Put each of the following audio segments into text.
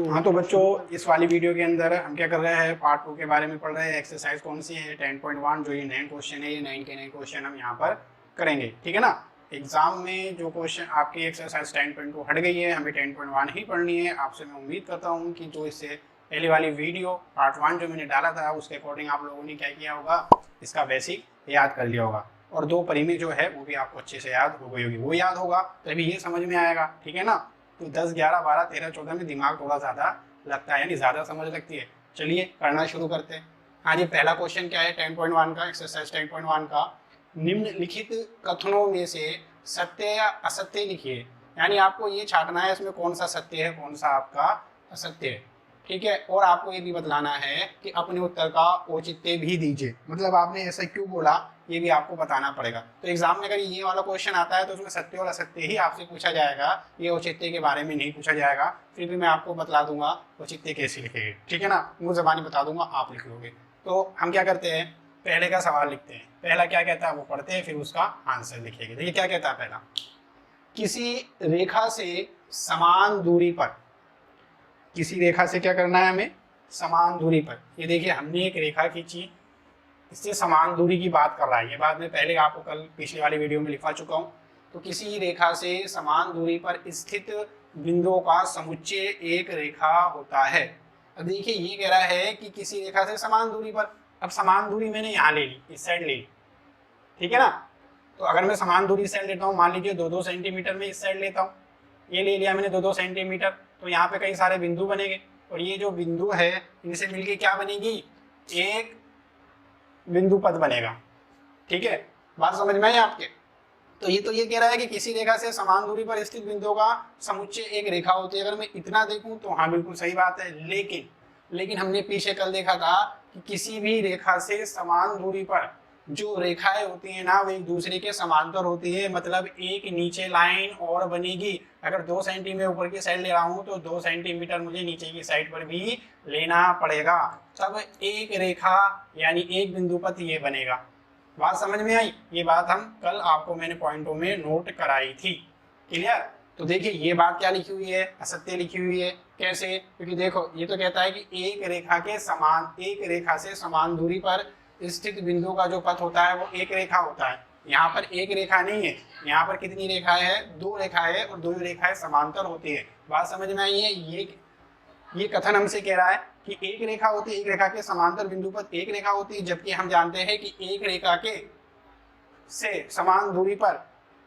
हाँ तो बच्चों, इस वाली वीडियो के अंदर हम क्या कर रहे हैं, पार्ट 2 के बारे में पढ़ रहे हैं। एक्सरसाइज कौन सी है, 10.1, जो ये 9 क्वेश्चन है, ये 9 के 9 क्वेश्चन हम यहाँ पर करेंगे, ठीक है ना। एग्जाम में जो क्वेश्चन आपकी एक्सरसाइज 10.2 हट गई है, हमें 10.1 ही पढ़नी है। आपसे मैं उम्मीद करता हूँ कि जो इससे पहले वाली वीडियो पार्ट 1 जो मैंने डाला था, उसके अकॉर्डिंग आप लोगों ने क्या किया होगा, इसका बेसिक याद कर लिया होगा। और 2 परिमेय जो है वो भी आपको अच्छे से याद हो गई होगी। वो याद होगा तभी ये समझ में आएगा, ठीक है ना। तो 10, 11, 12, 13, 14 में दिमाग थोड़ा ज़्यादा लगता है, यानी ज़्यादा समझ लगती है। चलिए करना शुरू करते हैं। हाँ जी, पहला क्वेश्चन क्या है 10.1 का, एक्सरसाइज 10.1 का। निम्नलिखित कथनों में से सत्य या असत्य लिखिए। यानी आपको ये छांटना है इसमें कौन सा सत्य है, कौन सा आपका असत्य है, ठीक है। और आपको ये भी बतलाना है कि अपने उत्तर का औचित्य भी दीजिए, मतलब आपने ऐसा क्यों बोला ये भी आपको बताना पड़ेगा। तो एग्जाम में अगर ये वाला क्वेश्चन आता है तो उसमें सत्य और असत्य ही आपसे पूछा जाएगा, ये औचित्य के बारे में नहीं पूछा जाएगा। फिर भी मैं आपको बतला दूंगा औचित्य कैसे लिखेंगे, ठीक है ना। मुंह ज़बानी बता दूंगा, आप लिख लोगे। तो हम क्या करते हैं, पहले का सवाल लिखते हैं। पहला क्या कहता है वो पढ़ते हैं, फिर उसका आंसर लिखेंगे। देखिए क्या कहता है पहला, किसी रेखा से समान दूरी पर, किसी रेखा से क्या करना है हमें, समान दूरी पर। ये देखिए हमने एक रेखा खींची, इससे समान दूरी की बात कर रहा है। ये बात मैं पहले आपको कल पिछली वाली वीडियो में लिखवा चुका हूँ। तो किसी रेखा से समान दूरी पर स्थित बिंदुओं का समुच्चय एक रेखा होता है। अब देखिए ये कह रहा है कि किसी रेखा से समान दूरी पर। अब समान दूरी मैंने यहाँ ले ली, इस साइड ले ली, ठीक है ना। तो अगर मैं समान दूरी साइड लेता हूँ, मान लीजिए 2-2 सेंटीमीटर में इस साइड लेता हूँ, ये ले लिया मैंने 2-2 सेंटीमीटर। तो यहाँ पे कई सारे बिंदु बनेंगे और ये जो बिंदु है इनसे मिलके क्या बनेगी, एक बिंदु पथ बनेगा, ठीक है। बात समझ में आई आपके। तो ये कह रहा है कि किसी रेखा से समान दूरी पर स्थित बिंदुओं का समुच्चय एक रेखा होती है। अगर मैं इतना देखूं तो हाँ बिल्कुल सही बात है, लेकिन हमने पीछे कल देखा था कि किसी भी रेखा से समान दूरी पर जो रेखाएं होती हैं ना, वो एक दूसरे के समांतर होती है। मतलब एक नीचे लाइन और बनेगी। अगर 2 सेंटीमीटर ऊपर की साइड ले रहा हूँ तो 2 सेंटीमीटर मुझे नीचे की साइड पर भी लेना पड़ेगा, तब एक रेखा यानी एक बिंदु पथ ये बनेगा। बात समझ में आई। ये बात हम कल आपको मैंने पॉइंटों में नोट कराई थी, क्लियर। तो देखिए ये बात क्या लिखी हुई है, असत्य लिखी हुई है। कैसे, क्योंकि देखो ये तो कहता है कि एक रेखा से समान दूरी पर स्थित बिंदु का जो पथ होता है वो एक रेखा होता है। यहाँ पर एक रेखा नहीं है, यहाँ पर कितनी रेखाएं है, 2 रेखाएं है, और 2 रेखाएं समांतर होती है। बात समझ में आई है। ये कथन हमसे कह रहा है कि एक रेखा होती है, एक रेखा के समांतर बिंदु पर एक रेखा होती है, जबकि हम जानते हैं कि एक रेखा के से समान दूरी पर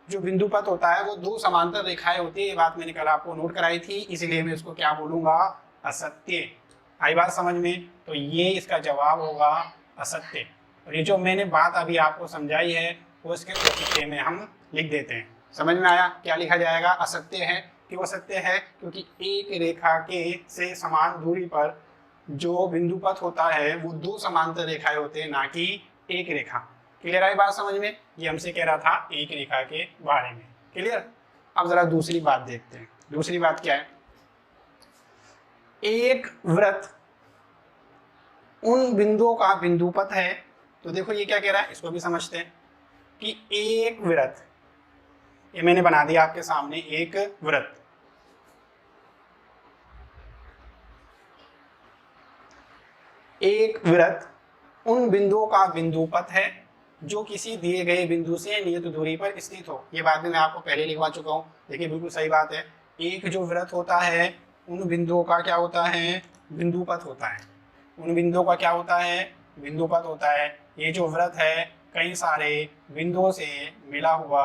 जो बिंदु पथ होता है वो 2 समांतर रेखाएं होती है। ये बात मैंने कल आपको नोट कराई थी, इसलिए मैं इसको क्या बोलूंगा, असत्य। आई बात समझ में। तो ये इसका जवाब होगा असत्य। और ये जो मैंने बात अभी आपको समझाई है वो इसके औचित्य में हम लिख देते हैं। समझ में आया, क्या लिखा जाएगा, असत्य है। क्यों असत्य है, क्योंकि एक रेखा के से समान दूरी पर जो बिंदु पथ होता है वो 2 समांतर रेखाएं होते हैं, ना कि एक रेखा। क्लियर आई बात समझ में। ये हमसे कह रहा था एक रेखा के बारे में, क्लियर। अब जरा दूसरी बात देखते हैं। दूसरी बात क्या है, एक वृत्त उन बिंदुओं का बिंदु पथ है। तो देखो ये क्या कह रहा है, इसको भी समझते हैं कि एक वृत्त, ये मैंने बना दिया आपके सामने, एक वृत्त उन बिंदुओं का बिंदु पथ है जो किसी दिए गए बिंदु से नियत दूरी पर स्थित हो। ये बात भी मैं आपको पहले लिखवा चुका हूँ। देखिए बिल्कुल सही बात है। एक जो वृत्त होता है उन बिंदुओं का क्या होता है, बिंदु पथ होता है। उन बिंदुओं का क्या होता है, बिंदु पथ होता है। ये जो वृत्त है कई सारे बिंदुओं से मिला हुआ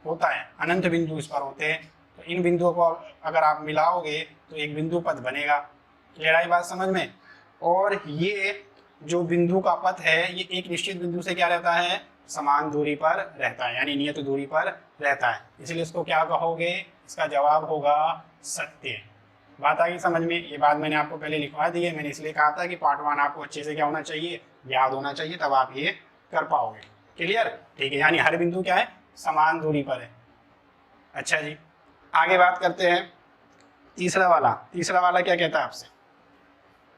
होता है, अनंत बिंदु इस पर होते हैं। तो इन बिंदुओं को अगर आप मिलाओगे तो एक बिंदु पथ बनेगा। क्लियर आई बात समझ में। और ये जो बिंदु का पथ है ये एक निश्चित बिंदु से क्या रहता है, समान दूरी पर रहता है, यानी नियत दूरी पर रहता है। इसलिए इसको क्या कहोगे, इसका जवाब होगा सत्य। बात आ गई समझ में। ये बात मैंने आपको पहले लिखवा दी है। मैंने इसलिए कहा था कि पार्ट 1 आपको अच्छे से क्या होना चाहिए, याद होना चाहिए, तब आप ये कर पाओगे। क्लियर, ठीक है। यानी हर बिंदु क्या है, समान दूरी पर है। अच्छा जी, आगे बात करते हैं। तीसरा वाला क्या कहता है आपसे,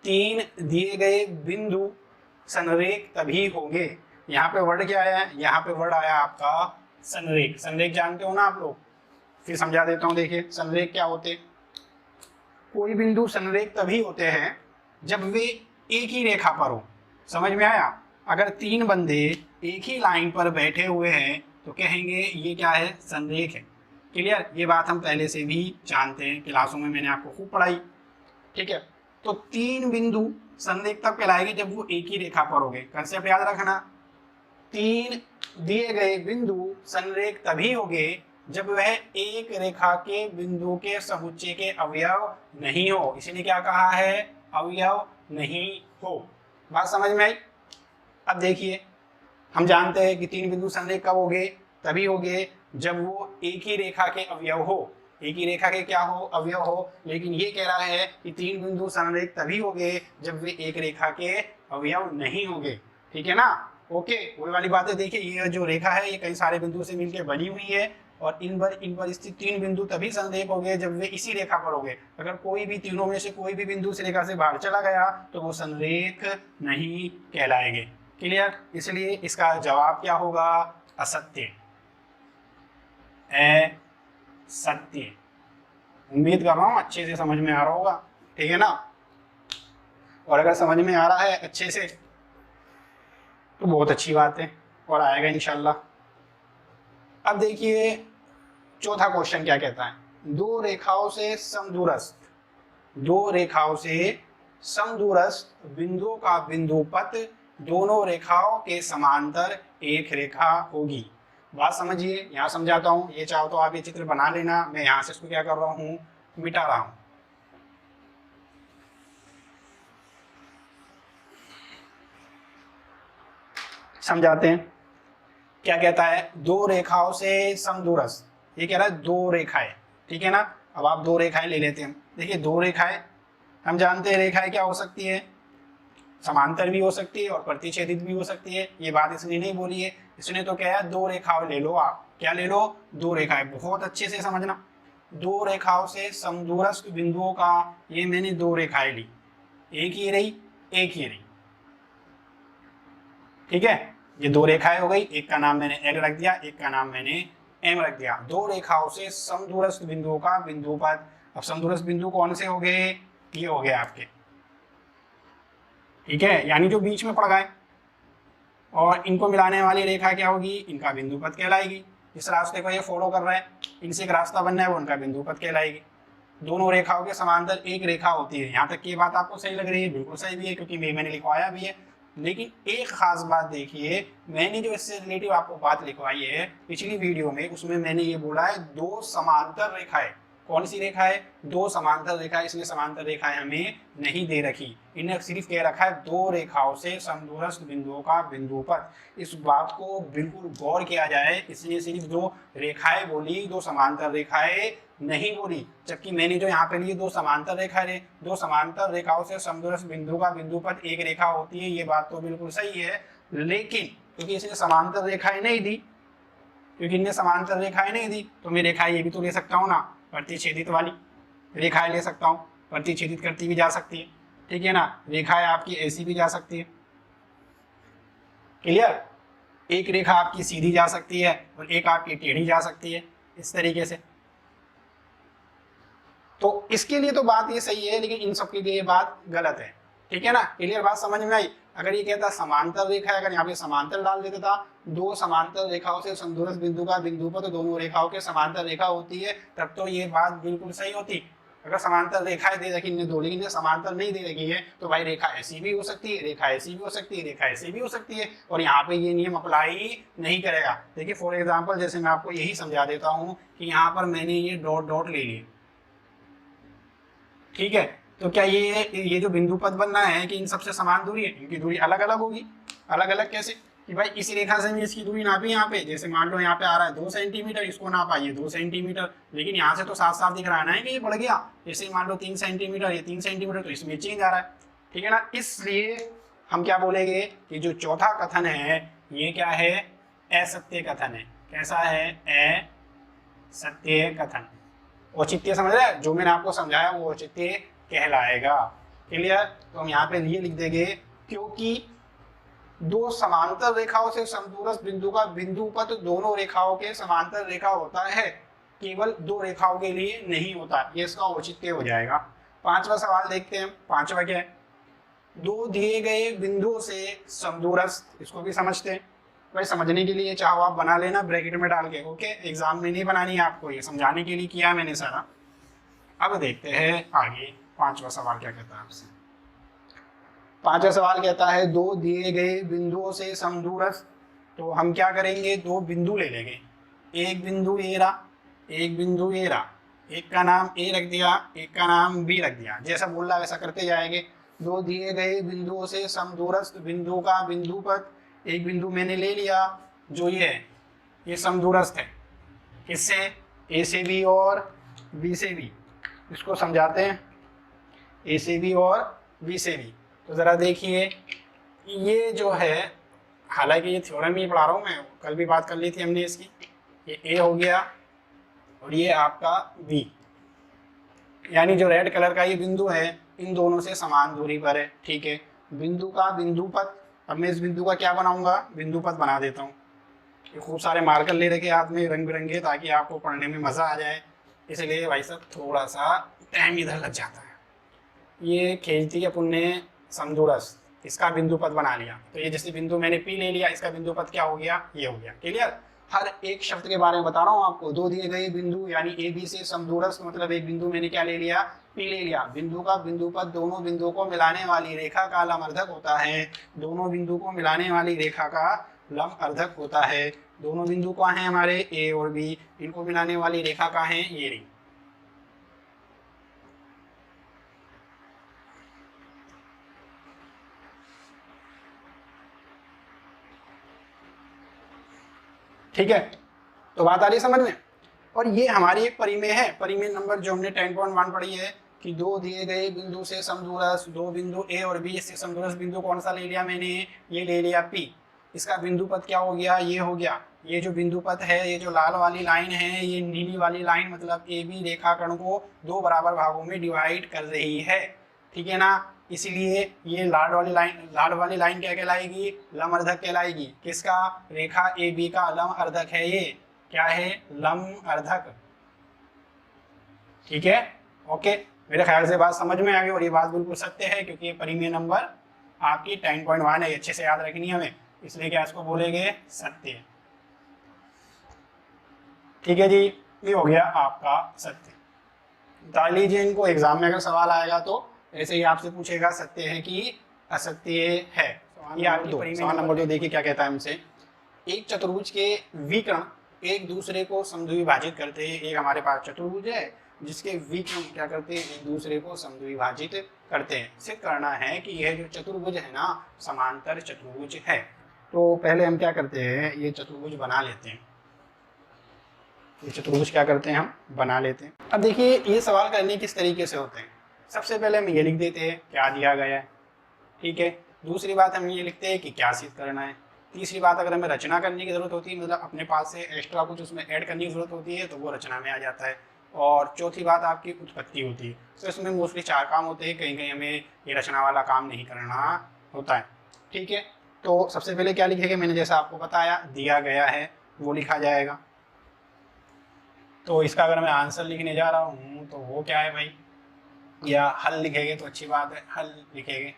3 दिए गए बिंदु संरेख तभी होंगे। यहाँ पे वर्ड क्या आया है, यहाँ पे वर्ड आया आपका संरेख। संरेख जानते हो ना आप लोग, फिर समझा देता हूँ। देखिए संरेख क्या होते, कोई बिंदु संरेख तभी होते हैं जब वे एक ही रेखा पर हो। समझ में आया? अगर तीन बंदे एक ही लाइन पर बैठे हुए हैं तो कहेंगे ये क्या है, संरेख है। क्लियर? ये बात हम पहले से भी जानते हैं, क्लासों में मैंने आपको खूब पढ़ाई। ठीक है, तो तीन बिंदु संरेख तब कहलाएंगे जब वो एक ही रेखा पर होंगे। कंसेप्ट याद रखना, तीन दिए गए बिंदु संरेख तभी होंगे जब वह एक रेखा के बिंदु के समुच्चय के अवयव नहीं हो। इसीलिए क्या कहा है, अवयव नहीं हो। बात समझ में आई? अब देखिए, हम जानते हैं कि तीन बिंदु संरेख कब होंगे, तभी होंगे जब वो एक ही रेखा के अवयव हो। एक ही रेखा के क्या हो, अवयव हो। लेकिन ये कह रहा है कि तीन बिंदु संरेख तभी होंगे जब वे एक रेखा के अवयव नहीं होंगे। ठीक है ना? ओके, वही वाली बातें। देखिए, ये जो रेखा है ये कई सारे बिंदु से मिलकर बनी हुई है और इन पर स्थित तीन बिंदु तभी संरेख होंगे जब वे इसी रेखा पर होंगे। अगर कोई भी तीनों में से कोई भी बिंदु इस रेखा से बाहर चला गया तो वो संरेख नहीं कहलाएंगे। क्लियर? इसलिए इसका जवाब क्या होगा, असत्य। असत्य। उम्मीद कर रहा हूं अच्छे से समझ में आ रहा होगा। ठीक है ना? और अगर समझ में आ रहा है अच्छे से तो बहुत अच्छी बात है, और आएगा इंशाल्लाह। अब देखिए चौथा क्वेश्चन क्या कहता है, दो रेखाओं से समदूरस्थ बिंदुओं का बिंदुपथ दोनों रेखाओं के समांतर एक रेखा होगी। बात समझिए, यहाँ समझाता हूँ। ये चाहो तो आप ये चित्र बना लेना, मैं यहाँ से इसको क्या कर रहा हूँ, मिटा रहा हूँ। समझाते हैं क्या कहता है, दो रेखाओं से समदूरस्थ। ये कह रहा है दो रेखाएं। ठीक है ना? अब आप दो रेखाएं ले लेते हैं। देखिए, दो रेखाएं हम जानते हैं, रेखाएं क्या हो सकती है, समांतर भी हो सकती है और प्रतिच्छेदित भी हो सकती है। ये बात इसने नहीं बोली है, इसने तो क्या है, दो रेखाएं ले लो। आप क्या ले लो, दो रेखाएं। बहुत अच्छे से समझना, दो रेखाओं से समदूरस्थ बिंदुओं का, ये मैंने दो रेखाएं ली, एक ही रही, एक ही रही। ठीक है, ये दो रेखाएं हो गई, एक का नाम मैंने एल रख दिया, एक का नाम मैंने एम रख दिया। दो रेखाओं से समदूरस्थ बिंदुओं का बिंदुपथ। अब समदूरस्थ बिंदु कौन से हो गए, ये हो गए आपके। ठीक है, यानी जो बीच में पड़ गए, और इनको मिलाने वाली रेखा क्या होगी, इनका बिंदुपथ कहलाएगी। इस रास्ते को ये फॉलो कर रहे हैं, इनसे एक रास्ता बनना है, वो उनका बिंदुपथ कहलाएगी। दोनों रेखाओं के समांतर एक रेखा होती है। यहाँ तक की बात आपको सही लग रही है? बिल्कुल सही भी है, क्योंकि मैंने लिखवाया भी है। लेकिन एक खास बात देखिए, मैंने जो इससे रिलेटिव आपको बात लिखवाई है पिछली वीडियो में, उसमें मैंने ये बोला है दो समांतर रेखाएं। कौन सी रेखा है, दो समांतर रेखाएं। इसमें समांतर रेखाएं हमें नहीं दे रखी, इन्हें सिर्फ कह रखा है दो रेखाओं से समदूरस्थ बिंदुओं का बिंदुपथ। इस बात को बिल्कुल गौर किया जाए, इसलिए सिर्फ दो रेखाएं बोली, दो समांतर रेखाएं नहीं बोली। जबकि मैंने जो यहाँ पे लिए दो समांतर रेखाएं, दो समांतर रेखाओं से समदूरस्थ बिंदु का बिंदुपथ एक रेखा होती है। ये बात तो बिल्कुल सही है, लेकिन क्योंकि इसने समांतर रेखाएं नहीं दी, तो मैं रेखाएं ये भी तो ले सकता हूँ ना, प्रतिच्छेदित वाली रेखाएं ले सकता हूँ, प्रतिच्छेदित करती भी जा सकती है। ठीक है ना? रेखाएं आपकी ऐसी भी जा सकती है। क्लियर? एक रेखा आपकी सीधी जा सकती है और एक आपकी टेढ़ी जा सकती है, इस तरीके से। तो इसके लिए तो बात ये सही है, लेकिन इन सब के लिए ये बात गलत है। ठीक है ना? क्लियर? बात समझ में आई? अगर ये कहता समांतर रेखा है, अगर यहाँ पे समांतर डाल देता था, दो समांतर रेखाओं से समदूरस्थ बिंदु का बिंदुपथ तो दोनों रेखाओं के समांतर रेखा होती है, तब तो ये बात बिल्कुल सही होती। अगर समांतर रेखाएं दे रखी दो, लेकिन समांतर नहीं दे रखी है, तो भाई रेखा ऐसी भी हो सकती है, रेखा ऐसी भी हो सकती है, रेखा ऐसी भी हो सकती है, और यहाँ पे ये नियम अप्लाई नहीं करेगा। देखिए फॉर एग्जाम्पल, जैसे मैं आपको यही समझा देता हूँ कि यहाँ पर मैंने ये डॉट डॉट ले लिए। ठीक है, तो क्या ये जो बिंदुपथ बनना है कि इन सबसे समान दूरी है, इनकी दूरी अलग अलग होगी। अलग अलग कैसे, कि भाई इस रेखा से मैं इसकी दूरी नापी यहाँ पे, जैसे मान लो यहाँ पे आ रहा है 2 सेंटीमीटर, इसको नापा ये 2 सेंटीमीटर, लेकिन यहाँ से तो साफ साफ दिख रहा है ना कि ये बढ़ गया। जैसे मान लो 3 सेंटीमीटर, ये 3 सेंटीमीटर, तो इसमें चेंज आ रहा है। ठीक है ना? इसलिए हम क्या बोलेंगे कि जो चौथा कथन है ये क्या है, असत्य कथन है। कैसा है, असत्य कथन। औचित्य समझ रहे हैं, जो मैंने आपको समझाया वो औचित्य कहलाएगा। क्लियर? तो हम यहाँ पे ये लिख देंगे, क्योंकि दो समांतर रेखाओं से समदूरस्थ बिंदु का बिंदुपथ दोनों रेखाओं के समांतर रेखा होता है, केवल दो रेखाओं के लिए नहीं होता। ये इसका औचित्य हो जाएगा। पांचवा सवाल देखते हैं। पांचवा क्या है, दो दिए गए बिंदुओं से समदूरस्थ, इसको भी समझते हैं। भाई समझने के लिए चाहो आप बना लेना ब्रैकेट में डाल के, ओके, एग्जाम में नहीं बनानी है आपको, ये समझाने के लिए किया मैंने सारा। अब देखते हैं आगे पांचवा सवाल क्या कहता है आपसे। पांचवा सवाल कहता है दो दिए गए बिंदुओं से समदूरस्थ, तो हम क्या करेंगे, दो बिंदु ले लेंगे, एक बिंदु ए रहा, एक बिंदु ए रहा, एक का नाम ए रख दिया, एक का नाम बी रख दिया, जैसा बोल रहा वैसा करते जाएंगे। दो दिए गए बिंदुओं से समदूरस्थ, बिंदु का बिंदु पथ, एक बिंदु मैंने ले लिया जो ये है, ये समदूरस्थ है किससे, ए से बी और बी से बी, इसको समझाते हैं, ए से बी और बी से बी। तो ज़रा देखिए ये जो है, हालांकि ये थ्योरम ही पढ़ा रहा हूँ मैं, कल भी बात कर ली थी हमने इसकी, ये ए हो गया और ये आपका बी, यानी जो रेड कलर का ये बिंदु है इन दोनों से समान दूरी पर है, ठीक है। बिंदु का बिंदु पथ, अब मैं इस बिंदु का क्या बनाऊंगा, बिंदु पथ बना देता हूँ। ये खूब सारे मार्कर ले रखे हाथ में रंग बिरंगे, ताकि आपको पढ़ने में मज़ा आ जाए, इसलिए भाई साहब थोड़ा सा टाइम इधर लग जाता है। ये खींचती अपन ने समदूरस्थ, इसका बिंदु पथ बना लिया, तो ये जैसे बिंदु मैंने पी ले लिया, इसका बिंदु पथ क्या हो गया, ये हो गया। क्लियर, हर एक शब्द के बारे में बता रहा हूँ आपको। दो दिए गए बिंदु यानी ए बी से समदूरस्थ, मतलब एक बिंदु मैंने क्या ले लिया, पी ले लिया। बिंदु का बिंदु पथ दोनों बिंदुओं को मिलाने वाली रेखा का लंबअर्धक होता है, दोनों बिंदु को मिलाने वाली रेखा का लंबअर्धक होता है। दोनों बिंदु कहाँ हैं हमारे, ए और बी, इनको मिलाने वाली रेखा कहाँ है, ये रही। ठीक है, तो बात आ रही समझ में। और ये हमारी एक परिमेय है, परिमेय नंबर जो हमने 10.1 पढ़ी है कि दो दिए गए बिंदु से समदूरस्थ, दो बिंदु ए और बी से समदूरस्थ बिंदु कौन सा ले लिया मैंने, ये ले लिया पी, इसका बिंदु पथ क्या हो गया, ये हो गया। ये जो बिंदु पथ है, ये जो लाल वाली लाइन है, ये नीली वाली लाइन मतलब ए बी रेखाखंड को दो बराबर भागों में डिवाइड कर रही है, ठीक है ना। इसीलिए ये लाल वाली लाइन क्या कहलाएगी, लंबअर्धक कहलाएगी। किसका, रेखा ए बी का लंबअर्धक है, ये क्या है, लंबअर्धक, ठीक है। ओके, मेरे ख्याल से बात समझ में आ गई, और ये बात बिल्कुल सत्य है, क्योंकि ये परिमेय नंबर आपकी 10.1 है, अच्छे से याद रखनी है हमें, इसलिए क्या इसको बोलेंगे, सत्य। ठीक है जी, ये हो गया आपका सत्य। डाल लीजिए इनको, एग्जाम में अगर सवाल आएगा तो ऐसे ही आपसे पूछेगा सत्य है कि असत्य है। ये आपकी सवाल नंबर 2 देखिए क्या कहता है हमसे। एक चतुर्भुज के विकर्ण एक दूसरे को समद्विभाजित करते हैं। एक हमारे पास चतुर्भुज है जिसके विकर्ण क्या करते हैं, एक दूसरे को समद्विभाजित करते हैं। सिद्ध करना है कि यह जो चतुर्भुज है ना, समांतर चतुर्भुज है। तो पहले हम क्या करते हैं, ये चतुर्भुज बना लेते हैं। ये चतुर्भुज क्या करते हैं, हम बना लेते हैं। अब देखिए ये सवाल करने किस तरीके से होते हैं। सबसे पहले हम ये लिख देते हैं क्या दिया गया है, ठीक है। दूसरी बात हम ये लिखते हैं कि क्या सिद्ध करना है। तीसरी बात, अगर हमें रचना करने की ज़रूरत होती है, मतलब अपने पास से एक्स्ट्रा कुछ उसमें ऐड करने की ज़रूरत होती है, तो वो रचना में आ जाता है। और चौथी बात आपकी उत्पत्ति होती है। तो इसमें मोस्टली 4 काम होते हैं, कहीं कहीं हमें ये रचना वाला काम नहीं करना होता है, ठीक है। तो सबसे पहले क्या लिखेंगे, मैंने जैसा आपको बताया दिया गया है वो लिखा जाएगा। तो इसका अगर मैं आंसर लिखने जा रहा हूँ तो वो क्या है भाई, या हल लिखेंगे तो अच्छी बात है, हल लिखेंगे।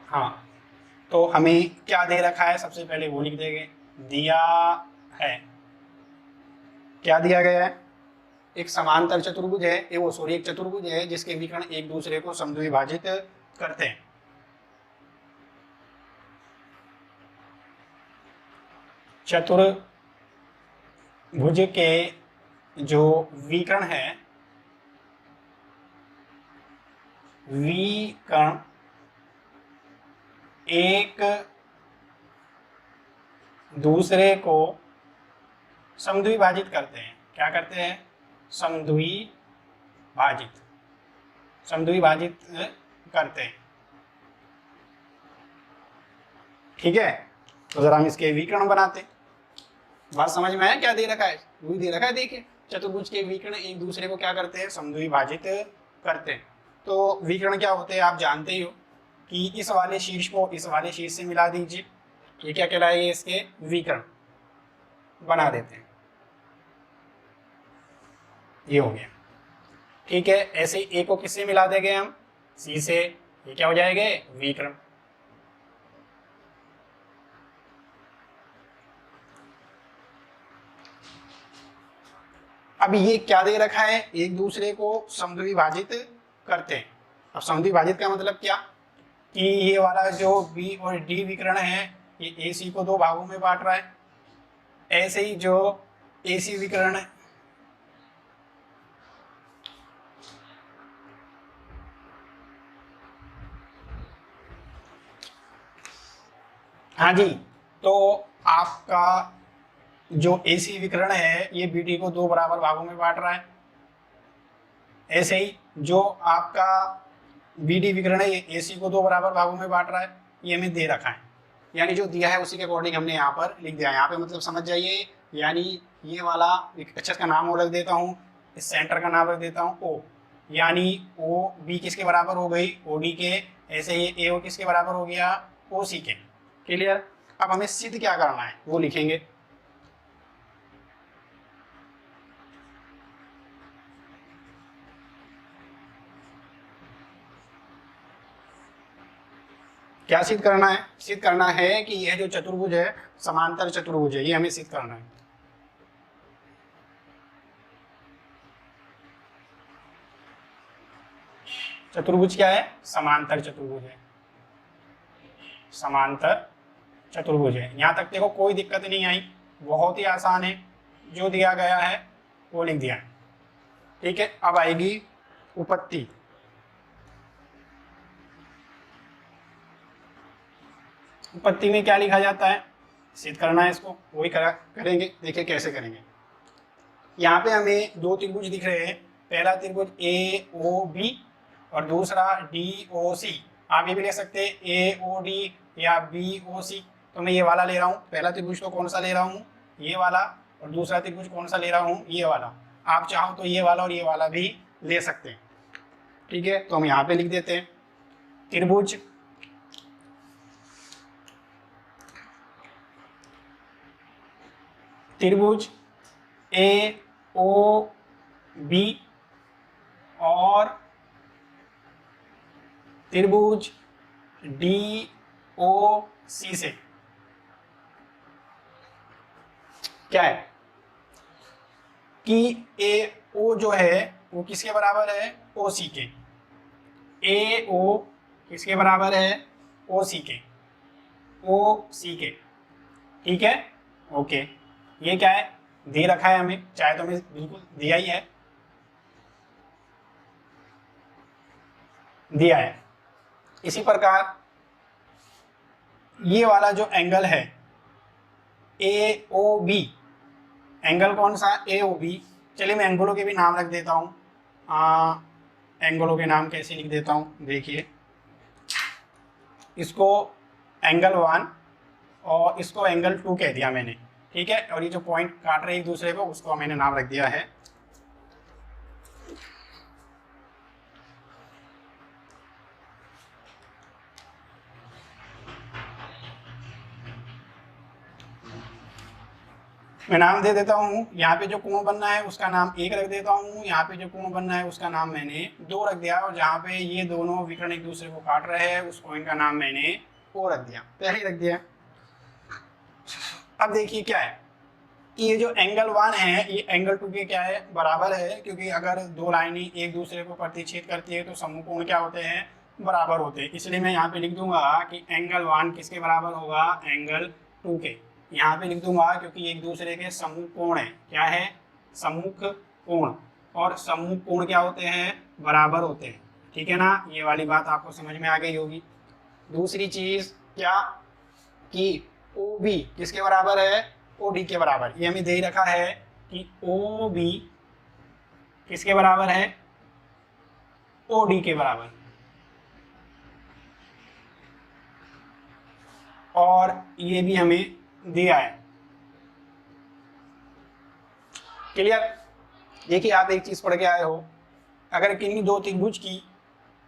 हाँ, तो हमें क्या दे रखा है, सबसे पहले वो लिख देंगे, दिया है, क्या दिया गया है, एक समांतर चतुर्भुज है, एक चतुर्भुज है जिसके विकर्ण एक दूसरे को समद्विभाजित करते हैं। चतुर्भुज के जो विकर्ण है, विकर्ण एक दूसरे को समद्विभाजित करते हैं। क्या करते हैं, समद्विभाजित करते हैं, ठीक है। तो जरा हम इसके विकर्ण बनाते हैं। बात समझ में आया, क्या दे रखा है, वही दे रखा है। देखिए चतुर्भुज के विकर्ण एक दूसरे को क्या करते हैं, समद्विभाजित करते हैं। तो विकर्ण क्या होते हैं आप जानते ही हो कि इस वाले शीर्ष को इस वाले शीर्ष से मिला दीजिए, ये क्या कहलाएगा, इसके विकर्ण बना देते हैं। ये हो गया। ठीक है, ऐसे ही ए को किससे मिला देंगे हम, सी से, ये क्या हो जाएंगे, विकर्ण। अब ये क्या दे रखा है, एक दूसरे को समद्विभाजित करते हैं। अब समद्विभाजित का मतलब क्या, कि ये वाला जो बी और डी विकर्ण है ये ए सी को दो भागों में बांट रहा है, ऐसे ही जो ए सी विकर्ण है, हाँ जी, तो आपका जो AC विकर्ण है ये BD को दो बराबर भागों में बांट रहा है। ऐसे ही जो आपका BD विकर्ण है ये AC को दो बराबर भागों में बांट रहा है, ये हमें दे रखा है, यानी जो दिया है उसी के अकॉर्डिंग हमने यहाँ पर लिख दिया। यहाँ पे मतलब समझ जाइए, यानी ये वाला अक्षर का नाम रख देता हूँ, इस सेंटर का नाम रख देता हूँ O, यानी OB किसके बराबर हो गई, OD के। ऐसे ही AO किसके बराबर हो गया, OC के। क्लियर। अब हमें सिद्ध क्या करना है वो लिखेंगे। क्या सिद्ध करना है, सिद्ध करना है कि यह जो चतुर्भुज है समांतर चतुर्भुज है, ये हमें सिद्ध करना है। चतुर्भुज क्या है, समांतर चतुर्भुज है, समांतर चतुर्भुज है। यहां तक देखो कोई दिक्कत नहीं आई, बहुत ही आसान है, जो दिया गया है वो लिख दिया है। ठीक है, अब आएगी उपपत्ति। उपपत्ति में क्या लिखा जाता है, सिद्ध करना है इसको, वही करेंगे। देखिए कैसे करेंगे। यहाँ पे हमें दो त्रिभुज दिख रहे हैं, पहला त्रिभुज AOB और दूसरा DOC। आप ये भी ले सकते हैं AOD या BOC। तो मैं ये वाला ले रहा हूँ, पहला त्रिभुज तो कौन सा ले रहा हूँ, ये वाला, और दूसरा त्रिभुज कौन सा ले रहा हूँ, ये वाला। आप चाहो तो ये वाला और ये वाला भी ले सकते हैं। ठीक है, तो हम यहाँ पे लिख देते हैं त्रिभुज त्रिभुज AOB और त्रिभुज DOC से क्या है कि AO जो है वो किसके बराबर है, OC के। AO किसके बराबर है, OC के, OC के। ठीक है, ओके। ये क्या है, दे रखा है हमें, चाहे तो हमें बिल्कुल दिया ही है, दिया है। इसी प्रकार ये वाला जो एंगल है AOB, एंगल कौन सा, AOB। चलिए मैं एंगलों के भी नाम रख देता हूँ। एंगलों के नाम कैसे लिख देता हूँ, देखिए, इसको एंगल 1 और इसको एंगल 2 कह दिया मैंने। ठीक है, और ये जो पॉइंट काट रहे हैं एक दूसरे को, उसको मैंने नाम रख दिया है मैं नाम दे देता हूँ। यहाँ पे जो कोण बनना है उसका नाम 1 रख देता हूँ, यहाँ पे जो कोण बनना है उसका नाम मैंने 2 रख दिया, और जहाँ पे ये दोनों विकर्ण एक दूसरे को काट रहे हैं उस पॉइंट का नाम मैंने O रख दिया, पहले ही रख दिया। अब देखिए क्या है कि ये जो एंगल 1 है ये एंगल 2 के क्या है, बराबर है, क्योंकि अगर दो लाइनें एक दूसरे को प्रतिच्छेद करती है तो समूह कोण क्या होते हैं, बराबर होते हैं। इसलिए मैं यहाँ पे लिख दूंगा कि एंगल 1 किसके बराबर होगा, एंगल 2 के। यहाँ पे लिख दूंगा क्योंकि एक दूसरे के समूह कोण है, क्या है, सम्मुख कोण, और सम्मुख कोण क्या होते हैं, बराबर होते हैं। ठीक है ना, ये वाली बात आपको समझ में आ गई होगी। दूसरी चीज क्या कि OB किसके बराबर है, OD के बराबर। ये हमें दे ही रखा है कि OB किसके बराबर है, OD के बराबर, और ये भी हमें दिया है। क्लियर। देखिए आप एक चीज पढ़ के आए हो, अगर किन्हीं दो त्रिभुज की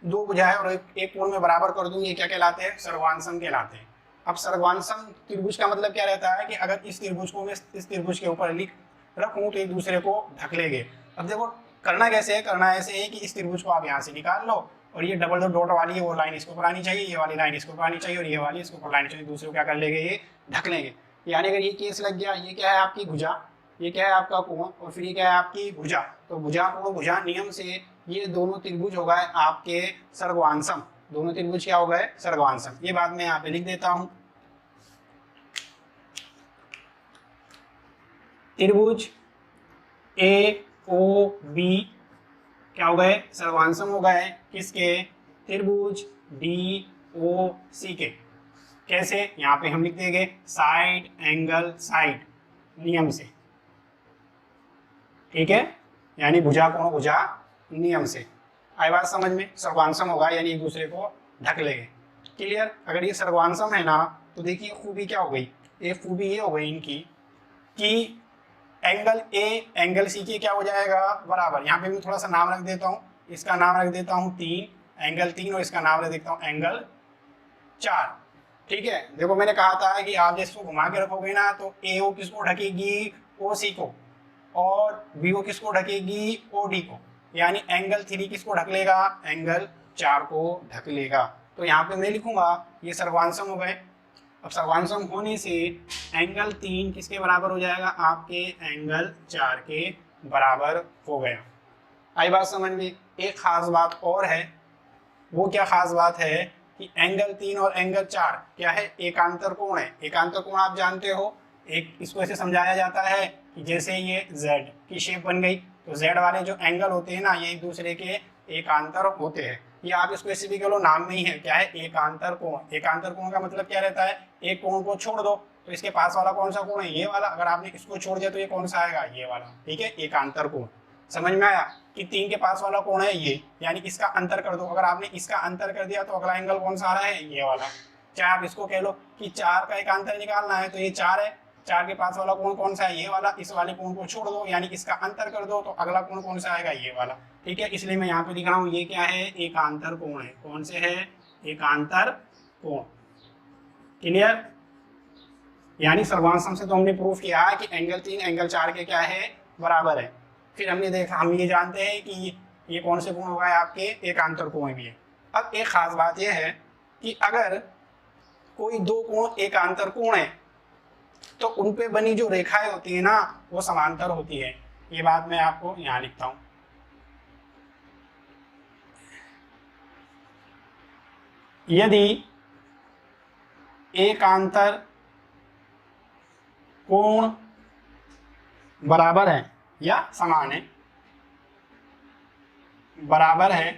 दो भुजाएं और एक कोण में बराबर कर दूं, ये क्या कहलाते हैं, सर्वांसम कहलाते हैं। अब सर्वांसम त्रिभुज का मतलब क्या रहता है कि अगर इस त्रिभुज को मैं इस त्रिभुज के ऊपर लिख रखूं तो एक दूसरे को ढक लेंगे। अब देखो करना कैसे है, करना ऐसे है कि इस त्रिभुज को आप यहाँ से निकाल लो और ये डबल डॉट वाली है वो लाइन इसको ऊपर आनी चाहिए, ये वाली लाइन इसको ऊपर आनी चाहिए और ये वाली इसको ऊपर आनी चाहिए, दूसरे को क्या कर लेंगे, ये ढक लेंगे। यानी अगर ये केस लग गया, ये क्या है आपकी भुजा, ये क्या है आपका कोण और फिर ये क्या है आपकी भुजा, तो भुजा कोण भुजा नियम से ये दोनों त्रिभुज हो गए आपके सर्गवांसम, दोनों त्रिभुज क्या हो गए, सर्गवांसम। ये बात मैं यहाँ पे लिख देता हूं, त्रिभुज ए ओ बी क्या हो गए, सर्गवांसम हो गए किसके, त्रिभुज डी ओ सी के। कैसे, यहाँ पे हम लिख देंगे साइड एंगल साइड नियम से, ठीक है, यानी भुजा कोण भुजा नियम से। आई बात समझ में, सर्गवांसम होगा यानी एक दूसरे को ढक लेंगे। क्लियर। अगर ये सर्गवांसम है ना तो देखिए खूबी क्या हो गई, एक खूबी ये हो गई इनकी कि एंगल ए एंगल सी के क्या हो जाएगा, बराबर। यहाँ पे मैं थोड़ा सा नाम रख देता हूँ, इसका नाम रख देता हूँ 3, एंगल 3 और इसका नाम रख देता हूँ एंगल 4। ठीक है, देखो मैंने कहा था कि आप जिसको घुमा के रखोगे ना तो ए ओ किसको ढकेगी, ओ सी को, और बी ओ किसको ढकेगी, ओ डी को, यानी एंगल 3 किसको ढक लेगा, एंगल 4 को ढक लेगा। तो यहाँ पे मैं लिखूंगा ये सर्गवांसम हो गए। अब सर्गवांसम होने से एंगल 3 किसके बराबर हो जाएगा, आपके एंगल 4 के बराबर हो गया। आई बात समझ में। एक खास बात और है, वो क्या खास बात है कि एंगल 3 और एंगल 4 क्या है, एकांतर कोण है। एकांतर कोण आप जानते हो, एक इसको ऐसे समझाया जाता है कि जैसे ये Z की शेप बन गई तो Z वाले जो एंगल होते हैं ना ये एक दूसरे के एकांतर होते हैं। ये आप इसको ऐसे भी कह लो, नाम में ही है, क्या है, एकांतर कोण। एकांतर कोण का मतलब क्या रहता है, एक कोण को छोड़ दो तो इसके पास वाला कौन सा कोण है, ये वाला। अगर आपने इसको छोड़ दिया तो ये कौन सा आएगा, ये वाला। ठीक है, एकांतर कोण। समझ में आया कि 3 के पास वाला कोण है ये, यानी इसका अंतर कर दो। अगर आपने इसका अंतर कर दिया तो अगला एंगल कौन सा आ रहा है, ये वाला। चाहे आप इसको कह लो कि 4 का एकांतर निकालना है तो ये 4 है, 4 के पास वाला कोण कौन सा है, ये वाला। इस वाले कोण को छोड़ दो यानी इसका अंतर कर दो तो अगला कोण कौन सा आएगा, ये वाला। ठीक है, इसलिए मैं यहाँ पे लिख रहा हूँ ये क्या है, एकांतर कोण है। कौन से है, एकांतर कोण। क्लियर। यानी सर्गवांसम से तो हमने प्रूफ किया है कि एंगल 3 एंगल 4 के क्या है, बराबर है। फिर हमने देखा, हम ये जानते हैं कि ये कौन से कोण हो गए आपके, एकांतर कोण भी है। अब एक खास बात यह है कि अगर कोई दो कोण एकांतर कोण है तो उन पे बनी जो रेखाएं होती है ना वो समांतर होती है। ये बात मैं आपको यहाँ लिखता हूं। यदि एकांतर कोण बराबर है या समान है, बराबर है,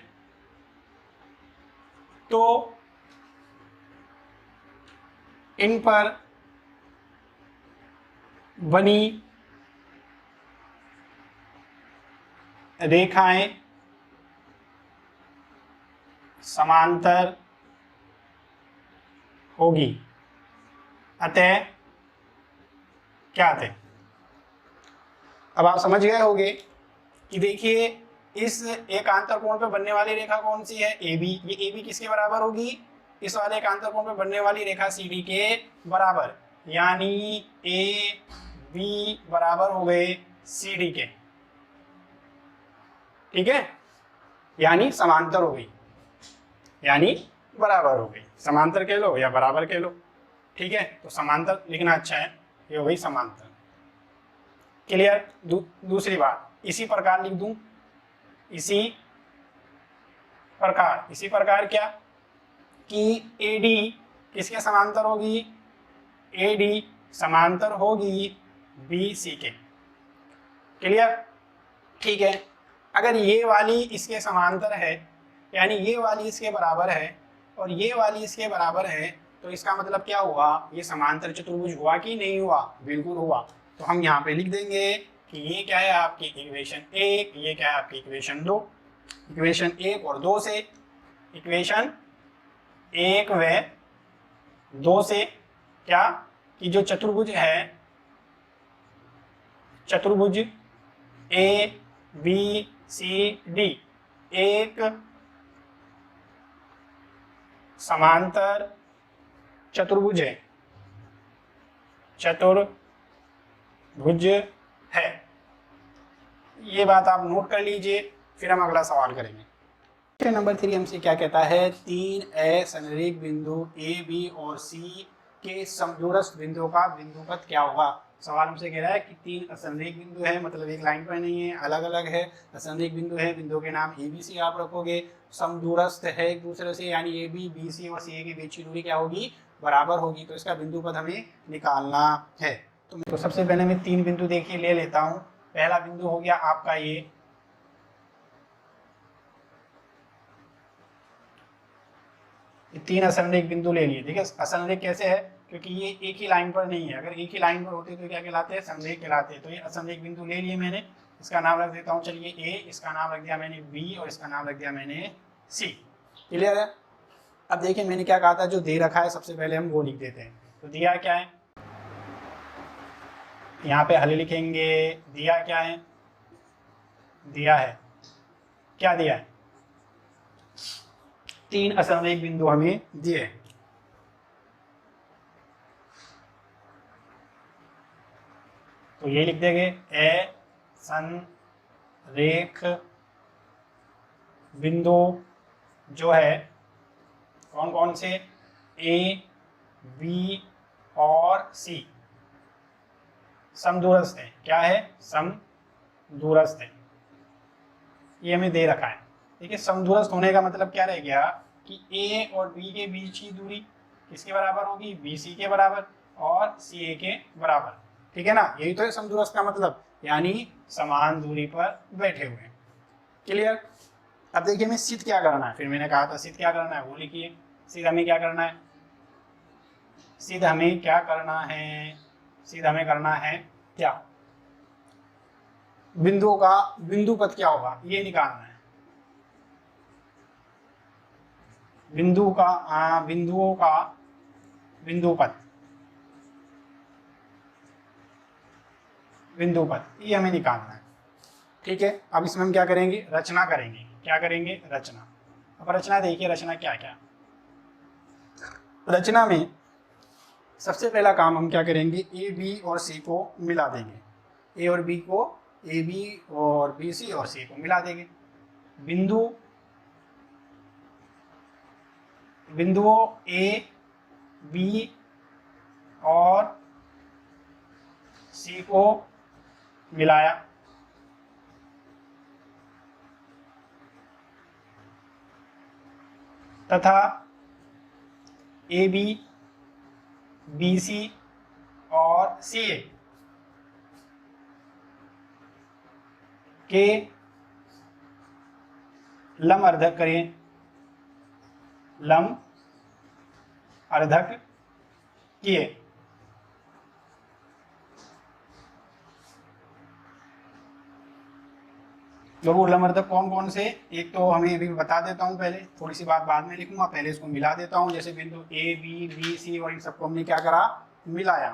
तो इन पर बनी रेखाएं समांतर होगी। अतः क्या थे, अब आप समझ गए होंगे कि देखिए इस एकांतर कोण पे बनने वाली रेखा कौन सी है, ए बी। ये ए बी किसके बराबर होगी, इस वाले एकांतर कोण पे बनने वाली रेखा सी डी के बराबर, यानी ए बी बराबर हो गए सी डी के। ठीक है, यानी समांतर हो गई, यानी बराबर हो गई। समांतर कह लो या बराबर कह लो। ठीक है, तो समांतर लिखना अच्छा है, ये हो गई समांतर। क्लियर। दूसरी बात इसी प्रकार लिख दूं, इसी प्रकार क्या कि AD किसके समांतर होगी, AD समांतर होगी BC के। क्लियर। ठीक है, अगर ये वाली इसके समांतर है यानी ये वाली इसके बराबर है और ये वाली इसके बराबर है, तो इसका मतलब क्या हुआ, ये समांतर चतुर्भुज हुआ कि नहीं हुआ, बिल्कुल हुआ। तो हम यहाँ पे लिख देंगे कि ये क्या है आपकी इक्वेशन 1, ये क्या है आपकी इक्वेशन 2। इक्वेशन 1 और 2 से, इक्वेशन 1 व 2 से क्या कि जो चतुर्भुज है, चतुर्भुज ABCD एक समांतर चतुर्भुज है, चतुर्भुज है। ये बात आप नोट कर लीजिए, फिर हम अगला सवाल करेंगे। क्वेश्चन नंबर 3 हमसे क्या कहता है, 3 संरेख बिंदु ए बी और सी के समदूरस्थ बिंदुओं का बिंदुपथ क्या होगा। सवाल हमसे कह रहा है कि 3 असंरेख बिंदु है, मतलब एक लाइन पर नहीं है, अलग अलग है, असंरेख बिंदु है, बिंदु के नाम ए बी सी आप रखोगे, समदूरस्थ है एक दूसरे से, यानी ए बी बी सी और सी ए के बीच की दूरी क्या होगी, बराबर होगी, तो इसका बिंदुपथ हमें निकालना है। तो सबसे पहले मैं 3 बिंदु देखिए ले लेता हूँ। पहला बिंदु हो गया आपका ये तीन असंरेख बिंदु ले लिए, ठीक है। असंरेख कैसे है, क्योंकि ये एक ही लाइन पर नहीं है, अगर एक ही लाइन पर होते तो क्या कहलाते हैं, संरेख कहलाते हैं। तो ये असंरेख बिंदु ले लिए मैंने, इसका नाम रख देता हूँ, चलिए ए, इसका नाम रख दिया मैंने बी और इसका नाम रख दिया मैंने सी। क्लियर है। अब देखिए मैंने क्या कहा था, जो दे रखा है सबसे पहले हम वो लिख देते हैं। तो दिया क्या है, यहाँ पे हल लिखेंगे, दिया क्या है, दिया है, क्या दिया है, 3 असंरेख बिंदु हमें दिए हैं। तो ये लिख देंगे, ए संरेख बिंदु जो है कौन कौन से, ए बी और सी समदूरस्थ है। क्या है, समदूरस्थ है, ये हमें दे रखा है, ठीक है। समदूरस्थ होने का मतलब क्या रह गया कि ए और बी के बीच की दूरी किसके बराबर होगी, बी सी के बराबर और सी ए के बराबर, ठीक है ना। यही तो है समदूरस्थ का मतलब, यानी समान दूरी पर बैठे हुए। क्लियर। अब देखिए हमें सिद्ध क्या करना है, फिर मैंने कहा था सिद्ध क्या करना है वो लिखिए। सिद्ध हमें क्या करना है, सिद्ध हमें क्या करना है, सिद्ध हमें करना है क्या, बिंदुओं का बिंदुपथ क्या होगा ये निकालना है। बिंदुओं का बिंदुपथ ये हमें निकालना है, ठीक है। अब इसमें हम क्या करेंगे, रचना करेंगे। क्या करेंगे, रचना। अब रचना देखिए, रचना क्या क्या, रचना में सबसे पहला काम हम क्या करेंगे, ए बी और सी को मिला देंगे, ए और बी को, ए बी और बी सी और सी को मिला देंगे। बिंदुओं ए बी और सी को मिलाया, तथा ए बी बी सी और सी ए के लंब अर्धक करें, लंब अर्धक किए। तो वो लंब अर्धक कौन कौन से, एक तो हमें अभी बता देता हूँ, पहले थोड़ी सी बात बाद में लिखूंगा, पहले इसको मिला देता हूँ। जैसे बिंदु ए बी बी सी और इन सबको हमने क्या करा, मिलाया,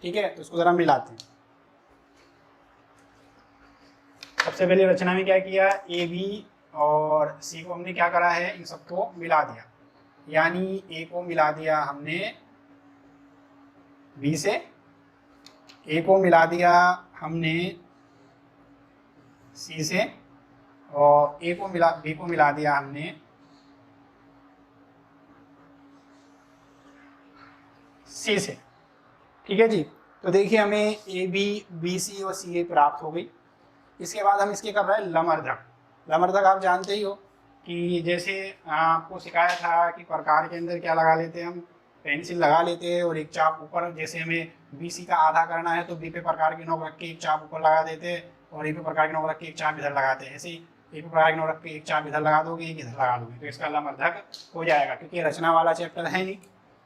ठीक है। तो इसको जरा मिलाते हैं। सबसे पहले रचना में क्या किया, ए बी और सी को हमने क्या करा है, इन सबको मिला दिया, यानी ए को मिला दिया हमने बी से, ए को मिला दिया हमने सी से, और ए को मिला, बी को मिला दिया हमने सी से, ठीक है जी। तो देखिए हमें ए बी बी सी और सी ए प्राप्त हो गई। इसके बाद हम इसके कर रहे हैं लमर्धक। लमर्धक आप जानते ही हो कि जैसे आपको सिखाया था कि प्रकार के अंदर क्या लगा लेते हैं, हम पेंसिल लगा लेते हैं और एक चाप ऊपर, जैसे हमें बी सी का आधा करना है तो बी पे प्रकार की नोक रख के एक चाप ऊपर लगा देते हैं और ए पे प्रकार की नोक रख के एक चाप इधर लगाते हैं। ऐसे ही ए पे प्रकार की नोक रख के एक चाप इधर लगा दोगे, एक इधर लगा दोगे, तो इसका लमर्धक हो जाएगा। क्योंकि रचना वाला चैप्टर है नहीं,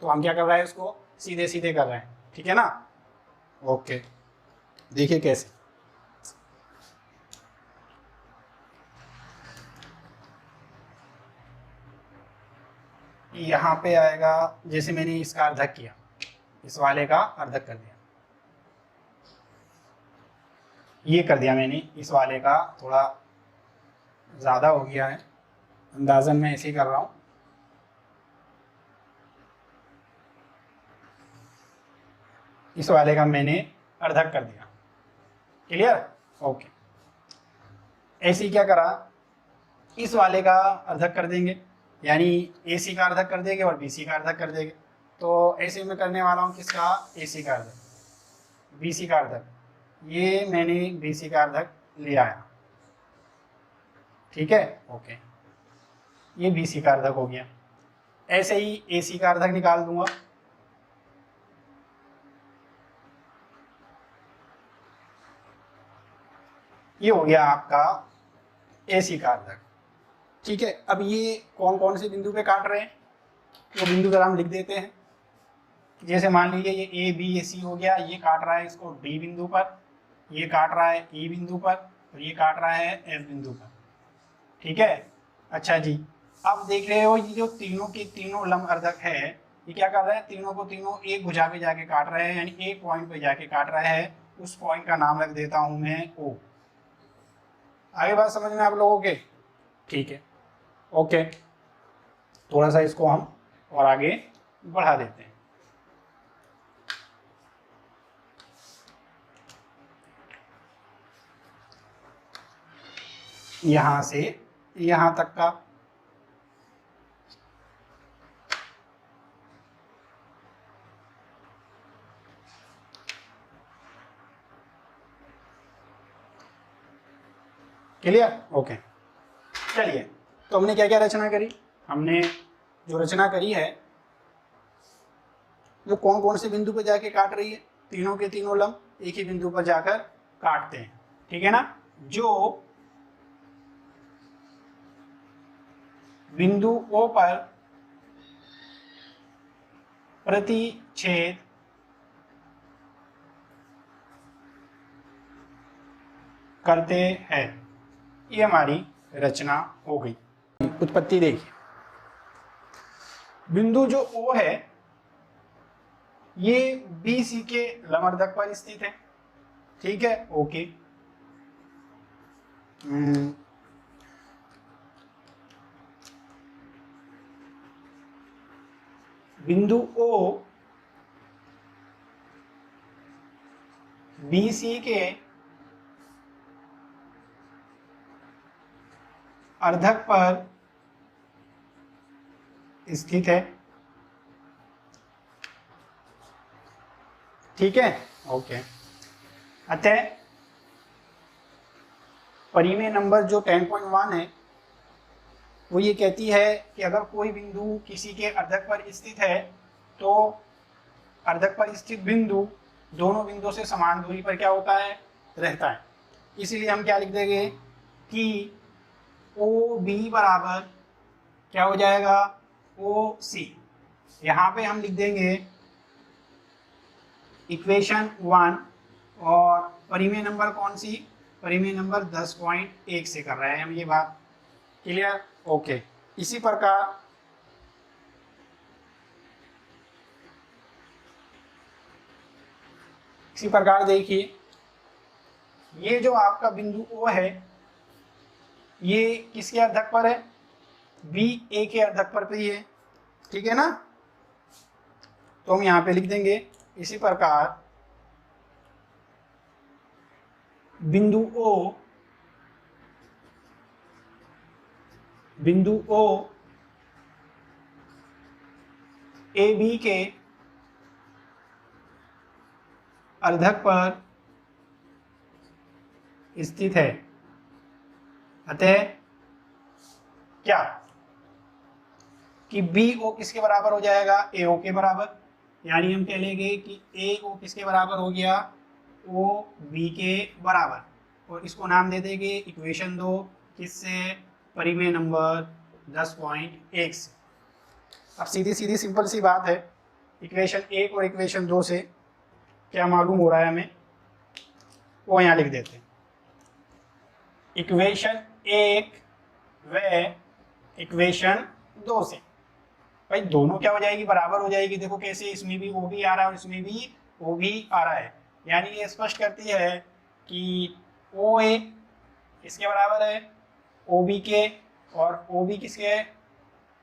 तो हम क्या कर रहे हैं, इसको सीधे सीधे कर रहे हैं, ठीक है ना। ओके, देखिए कैसे, यहाँ पे आएगा, जैसे मैंने इसका अर्धक किया, इस वाले का अर्धक कर दिया, ये कर दिया मैंने, इस वाले का थोड़ा ज़्यादा हो गया है, अंदाजन मैं ऐसे ही कर रहा हूँ। इस वाले का मैंने अर्धक कर दिया। Clear, okay. ऐसे ही क्या करा, इस वाले का अर्धक कर देंगे, यानी AC का अर्धक कर देंगे और BC का अर्धक कर देंगे। तो ऐसे में करने वाला हूँ किसका, AC का अर्धक, BC का अर्धक, ये मैंने BC का अर्धक ले आया, ठीक है, ओके, ये BC का अर्धक हो गया। ऐसे ही AC का अर्धक निकाल दूंगा, ये हो गया आपका AC का अर्धक, ठीक है। अब ये कौन कौन से बिंदु पे काट रहे हैं, तो बिंदु का नाम लिख देते हैं। जैसे मान लीजिए ये ABAC हो गया, ये काट रहा है इसको D बिंदु पर, ये काट रहा है E बिंदु पर, और ये काट रहा है F बिंदु पर, ठीक है। अच्छा जी, अब देख रहे हो ये जो तीनों के तीनों लंब अर्धक है, ये क्या कर रहे हैं, तीनों को तीनों एक भुजा पे जाके काट रहे हैं, यानी एक पॉइंट पे जाके काट रहे हैं। उस पॉइंट का नाम रख देता हूं मैं O। आगे बात समझ में आप लोगों के, ठीक है, ओके। थोड़ा सा इसको हम और आगे बढ़ा देते हैं। यहां से यहां तक का, क्लियर, ओके। चलिए, तो हमने क्या क्या रचना करी, हमने जो रचना करी है जो कौन कौन से बिंदु पर जाके काट रही है, तीनों के तीनों लंब एक ही बिंदु पर जाकर काटते हैं, ठीक है ना। जो बिंदु O पर प्रतिच्छेद करते हैं, ये हमारी रचना हो गई। उत्पत्ति देखिए, बिंदु जो O है ये BC के लंबवर्धक पर स्थित है, ठीक है, ओके। बिंदु O BC के अर्धक पर स्थित है, ठीक है, ओके। अतः परिमेय नंबर जो 10.1 है वो ये कहती है कि अगर कोई बिंदु किसी के अर्धक पर स्थित है तो अर्धक पर स्थित बिंदु दोनों बिंदुओं से समान दूरी पर क्या होता है, रहता है। इसीलिए हम क्या लिख देंगे कि OB बराबर क्या हो जाएगा, OC। यहाँ पे हम लिख देंगे इक्वेशन 1, और परिमेय नंबर कौन सी, परिमेय नंबर 10.1 से कर रहे हैं हम ये बात, क्लियर, ओके। इसी प्रकार देखिए, ये जो आपका बिंदु O है ये किसके अर्धक पर है, BA के अर्धक पर ही है, ठीक है ना। तो हम यहाँ पे लिख देंगे इसी प्रकार बिंदु O AB के अर्धक पर स्थित है। अतः क्या कि BO किसके बराबर हो जाएगा, AO के बराबर, यानी हम कह लेंगे कि AO किसके बराबर हो गया, OB के बराबर, और इसको नाम दे देंगे इक्वेशन 2, किससे, परिमेय नंबर 10.1 से। अब सीधी सीधी सिंपल सी बात है, इक्वेशन 1 और इक्वेशन 2 से क्या मालूम हो रहा है हमें, वो यहाँ लिख देते हैं। इक्वेशन 1 व इक्वेशन 2 से भाई दोनों क्या हो जाएगी, बराबर हो जाएगी। देखो कैसे, इसमें भी OB आ रहा है और इसमें भी OB आ रहा है, यानी ये स्पष्ट करती है कि OA किसके बराबर है, OB के, और OB किसके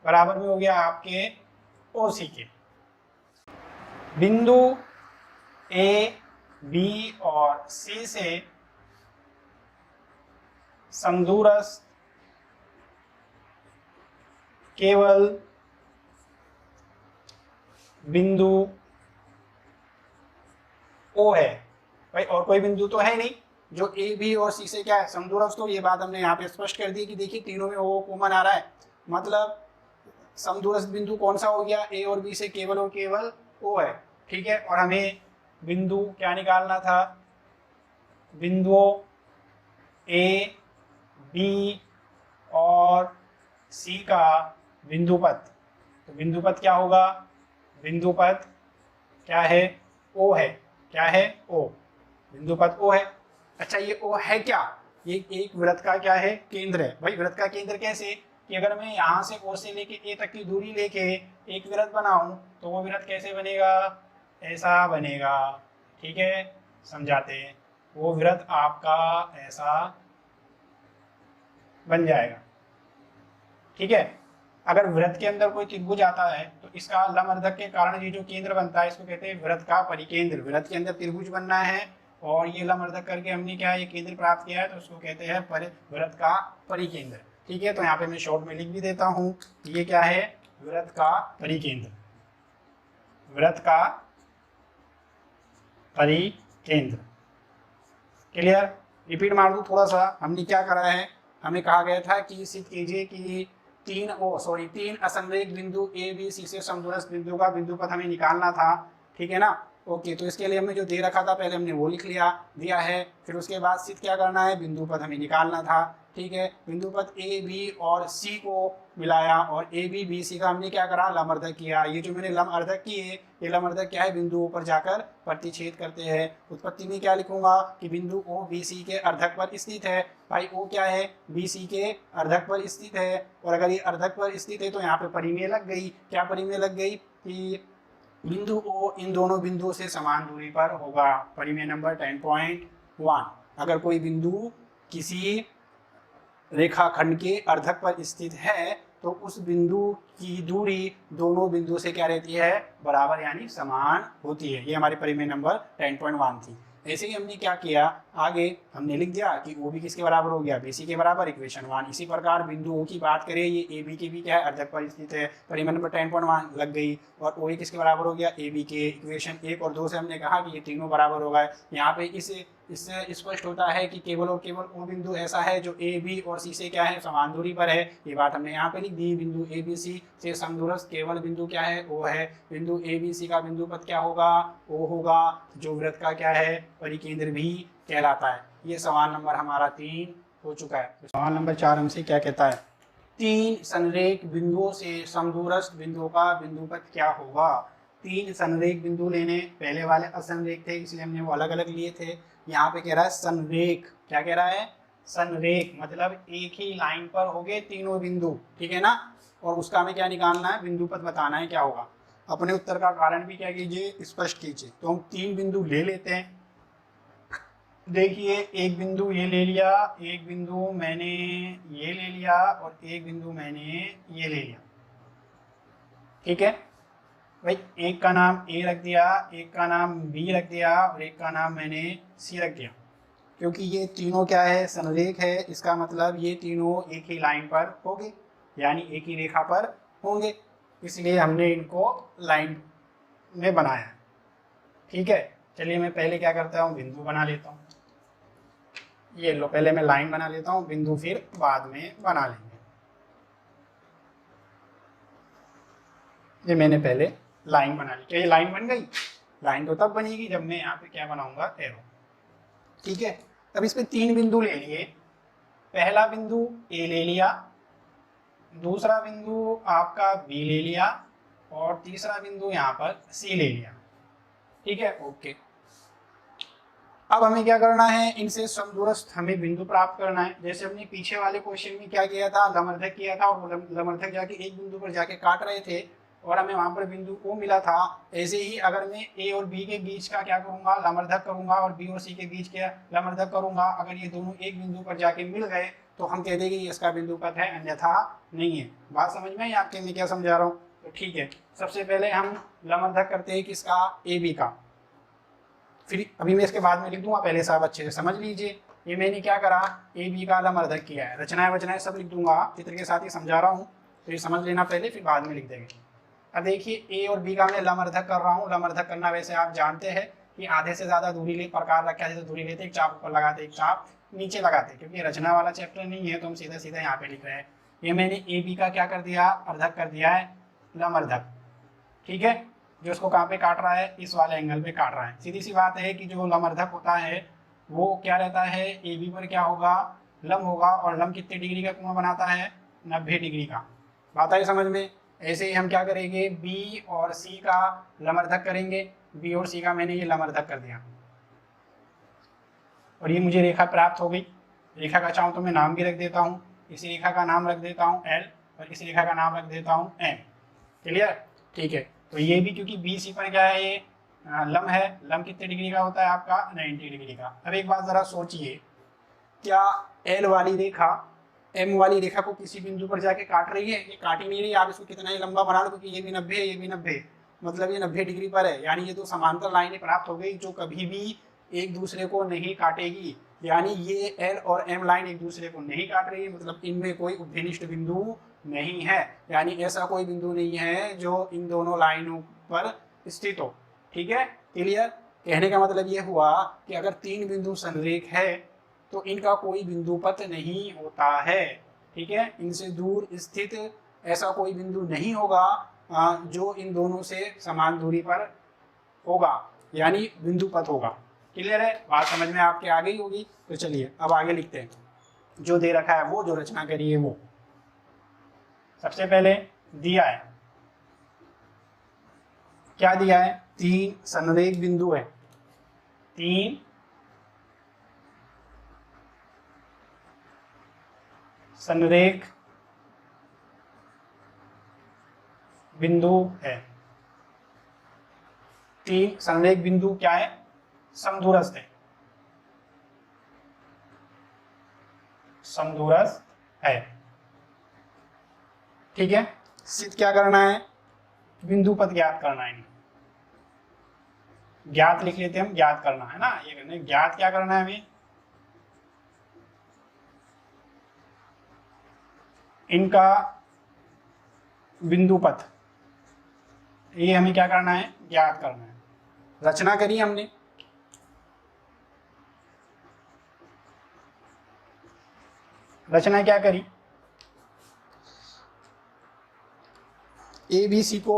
बराबर में हो गया, आपके OC के। बिंदु A, B और C से समदूरस्थ केवल बिंदु ओ है। भाई और कोई बिंदु तो है नहीं जो ए बी और सी से क्या है समदूरस्थ हो। ये बात हमने यहाँ पे स्पष्ट कर दी कि देखिए तीनों में ओ कॉमन आ रहा है, मतलब समदूरस्थ बिंदु कौन सा हो गया, ए और बी से केवल और केवल ओ है। ठीक है, और हमें बिंदु क्या निकालना था, बिंदुओं ए बी और सी का बिंदुपथ। तो बिंदुपथ क्या होगा, बिंदुपथ क्या है, ओ है। क्या है, ओ। बिंदुपथ ओ है। अच्छा ये ओ है क्या, ये एक वृत्त का क्या है, केंद्र है। भाई वृत्त का केंद्र कैसे, कि अगर मैं यहाँ से ओ से लेके ए तक की दूरी लेके एक वृत्त बनाऊं तो वो वृत्त कैसे बनेगा, ऐसा बनेगा। ठीक है, समझाते हैं। वो वृत्त आपका ऐसा बन जाएगा। ठीक है, अगर वृत्त के अंदर कोई त्रिभुज आता है तो इसका लंबवर्धक के कारण ये जो केंद्र बनता है इसको कहते हैं वृत्त का परिकेंद्र। वृत्त के अंदर त्रिभुज बनना है और ये लंबवर्धक करके हमने क्या ये केंद्र प्राप्त किया है तो उसको कहते हैं वृत्त का परिकेंद्र। ठीक है, तो यहाँ पे मैं शॉर्ट में लिख भी देता हूँ, ये क्या है, वृत्त का परिकेंद्र। वृत्त का परिकेंद्र। क्लियर, रिपीट मार दूं थोड़ा सा। हमने क्या करा है, हमें कहा गया था कि सिद्ध कीजिए कि तीन असंरेख बिंदु ए बी सी से समदूरस्थ बिंदु का बिंदुपथ हमें निकालना था। ठीक है ना, ओके। तो इसके लिए हमने जो दे रखा था पहले हमने वो लिख दिया है। फिर उसके बाद सिद्ध क्या करना है, बिंदुपथ हमें निकालना था। ठीक है, बिंदुपथ ए बी और सी को मिलाया और ए बी बी सी का हमने क्या करा, लंबवर्धक किया। ये जो मैंने लंबवर्धक किए, ये लंबवर्धक क्या है, बिंदुओं पर जाकर प्रतिच्छेद करते हैं। उत्पत्ति में क्या लिखूंगा कि बिंदु ओ बी सी के अर्धक पर स्थित है। भाई ओ क्या है, बी सी के अर्धक पर स्थित है, और अगर ये अर्धक पर स्थित है तो यहाँ पे परिमेय लग गई। क्या परिमेय लग गई कि बिंदु ओ इन दोनों बिंदुओं से समान दूरी पर होगा। परिमेय नंबर 10.1। अगर कोई बिंदु किसी रेखाखंड के अर्धक पर स्थित है तो उस बिंदु की दूरी दोनों बिंदु से क्या रहती है, बराबर यानी समान होती है। ये हमारी परिमेय नंबर 10.1 थी। ऐसे ही हमने क्या किया, आगे हमने लिख दिया कि ओ बी किसके बराबर हो गया, बी सी के बराबर, इक्वेशन 1। इसी प्रकार बिंदु ओ की बात करें, ये ए बी के भी क्या है, अर्धक पर स्थित है, परिमेय नंबर 10.1 लग गई। और ओ ए किसके बराबर हो गया, ए बी के। इक्वेशन 1 और 2 से हमने कहा कि ये तीनों बराबर हो गए। यहाँ पे इससे स्पष्ट होता है कि केवल और केवल वो बिंदु ऐसा है जो ए बी और सी से क्या है, समान दूरी पर है। ये बात हमने यहाँ पे लिख दी। बिंदु ए बी सी से समदूरस्थ केवल बिंदु क्या है, ओ है। बिंदु ए बी सी का बिंदुपथ क्या होगा, ओ होगा, जो वृत्त का क्या है, परिकेंद्र भी कहलाता है। ये सवाल नंबर हमारा 3 हो चुका है। तो सवाल नंबर 4 हमसे क्या कहता है, 3 संरेख बिंदुओं से समदूरस्थ बिंदुओं का बिंदुपथ क्या होगा। 3 संरेख बिंदु लेने, पहले वाले असंरेख थे इसलिए हमने वो अलग अलग लिए थे। यहाँ पे कह रहा है संरेख। क्या कह रहा है, संरेख, मतलब एक ही लाइन पर हो गए तीनों बिंदु। ठीक है ना, और उसका हमें क्या निकालना है, बिंदुपथ बताना है क्या होगा। अपने उत्तर का कारण भी क्या कीजिए, स्पष्ट कीजिए। तो हम 3 बिंदु ले लेते हैं। देखिए एक बिंदु ये ले लिया, एक बिंदु मैंने ये ले लिया और एक बिंदु मैंने ये ले लिया। ठीक है भाई, एक का नाम ए रख दिया, एक का नाम बी रख दिया और एक का नाम मैंने सी रख दिया। क्योंकि ये तीनों क्या है, संरेख है, इसका मतलब ये तीनों एक ही लाइन पर होंगे, यानी एक ही रेखा पर होंगे, इसलिए हमने इनको लाइन में बनाया। ठीक है, चलिए मैं पहले क्या करता हूँ, बिंदु बना लेता हूँ। ये लो, पहले मैं लाइन बना लेता हूँ, बिंदु फिर बाद में बना लेंगे। ये मैंने पहले लाइन बना ली। क्या ये लाइन बन गई, लाइन तो तब बनेगी जब मैं यहाँ पे क्या बनाऊंगा, एरो। ठीक है, अब इस पे 3 बिंदु ले लिए। पहला बिंदु ए ले लिया, दूसरा बिंदु आपका बी ले लिया और तीसरा बिंदु यहाँ पर सी ले लिया। ठीक है, ओके। अब हमें क्या करना है, इनसे समदूरस्थ हमें बिंदु प्राप्त करना है। जैसे हमने पीछे वाले क्वेश्चन में क्या किया था, लंबवर्धक किया था और लंबवर्धक जाके एक बिंदु पर जाके काट रहे थे और हमें वहां पर बिंदु ओ मिला था। ऐसे ही अगर मैं ए और बी के बीच का क्या करूंगा, लंबवर्धक करूंगा और बी और सी के बीच क्या लंबवर्धक करूंगा। अगर ये दोनों एक बिंदु पर जाके मिल गए तो हम कह देंगे कि इसका बिंदुपथ है, अन्यथा नहीं है। बात समझ में आई आपके, मैं क्या समझा रहा हूँ। तो ठीक है, सबसे पहले हम लंबवर्धक करते हैं किसका, ए बी का। फिर अभी मैं इसके बाद में लिख दूंगा, पहले साहब अच्छे से समझ लीजिए। ये मैंने क्या करा, ए बी का लम्बर्धक किया है। रचनाएं वचनाएं सब लिख दूंगा, चित्र के साथ ही समझा रहा हूँ, तो ये समझ लेना पहले, फिर बाद में लिख देंगे। अब देखिए ए और बी का मैं लम्बर्धक कर रहा हूँ। लम्बर्धक करना वैसे आप जानते हैं कि आधे से ज्यादा दूरी ले प्रकार रखा है, दूरी लेते एक चाप ऊपर लगाते एक चाप नीचे लगाते, क्योंकि रचना वाला चैप्टर नहीं है तो हम सीधा सीधा यहाँ पे लिख रहे हैं। ये मैंने ए बी का क्या कर दिया, अर्धक कर दिया है, लम्बर्धक। ठीक है, जो इसको कहाँ पे काट रहा है, इस वाले एंगल पे काट रहा है। सीधी सी बात है कि जो लम्बर्धक होता है वो क्या रहता है, ए बी पर क्या होगा, लंब होगा, और लंब कितने डिग्री का कोण बनाता है, 90 डिग्री का। बात आई समझ में। ऐसे ही हम क्या करेंगे, बी और सी का लम्बर्धक करेंगे। बी और सी का मैंने ये लम्बर्धक कर दिया, और ये मुझे रेखा प्राप्त हो गई। रेखा का चाहूँ तो मैं नाम भी रख देता हूँ, इसी रेखा का नाम रख देता हूँ एल, और इस रेखा का नाम रख देता हूँ एम। क्लियर, ठीक है। तो ये भी क्योंकि बी सी पर क्या है, ये लंब है। लंब कितने डिग्री का होता है आपका, 90 डिग्री का। अब एक बात जरा सोचिए, क्या एल वाली रेखा एम वाली रेखा को किसी बिंदु पर जाके काट रही है? ये काट ही नहीं रही। आप इसको कितना ही लंबा बना लो, क्योंकि ये भी 90 है, ये भी 90, मतलब ये 90 डिग्री पर है। यानी ये तो समांतर लाइनें प्राप्त हो गई जो कभी भी एक दूसरे को नहीं काटेगी। यानी ये एल और एम लाइन एक दूसरे को नहीं काट रही है, मतलब इनमें कोई उभयनिष्ठ बिंदु नहीं है। यानी ऐसा कोई बिंदु नहीं है जो इन दोनों लाइनों पर स्थित हो। ठीक है, क्लियर। कहने का मतलब ये हुआ कि अगर तीन बिंदु संरेख है तो इनका कोई बिंदु पथ नहीं होता है। ठीक है, इनसे दूर स्थित ऐसा कोई बिंदु नहीं होगा जो इन दोनों से समान दूरी पर होगा, यानी बिंदु पथ होगा। क्लियर है, बात समझ में आपके आ गई होगी। तो चलिए अब आगे लिखते हैं, जो दे रखा है वो, जो रचना करी है वो। सबसे पहले दिया है, क्या दिया है, तीन संरेख बिंदु है। तीन संरेख बिंदु है। तीन संरेख बिंदु क्या है, समदूरस्थ है, समदूरस्थ है। ठीक है, सिद्ध क्या करना है, बिंदु पथ ज्ञात करना है। ज्ञात लिख लेते हैं हम, ज्ञात करना है ना, ये करना ज्ञात क्या करना है हमें, इनका बिंदु पथ, ये हमें क्या करना है, ज्ञात करना है। रचना करी हमने, रचना क्या करी, ए बी सी को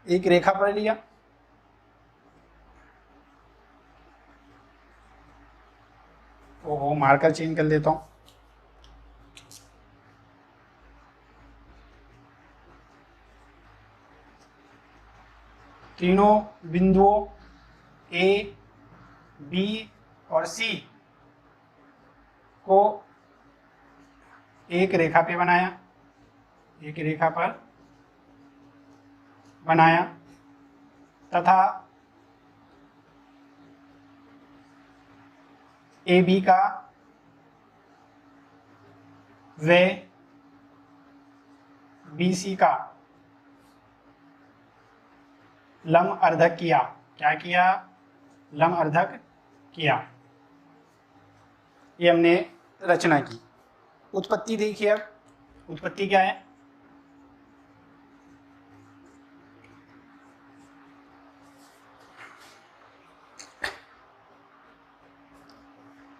एक रेखा पर लिया, ओहो मार्कर चेंज कर देता हूं, तीनों बिंदुओं ए बी और सी को एक रेखा पे बनाया, एक रेखा पर बनाया, तथा ए बी का व बी सी का लंब अर्धक किया। क्या किया, लंब अर्धक किया। ये हमने रचना की। उत्पत्ति देखिए, अब उत्पत्ति क्या है,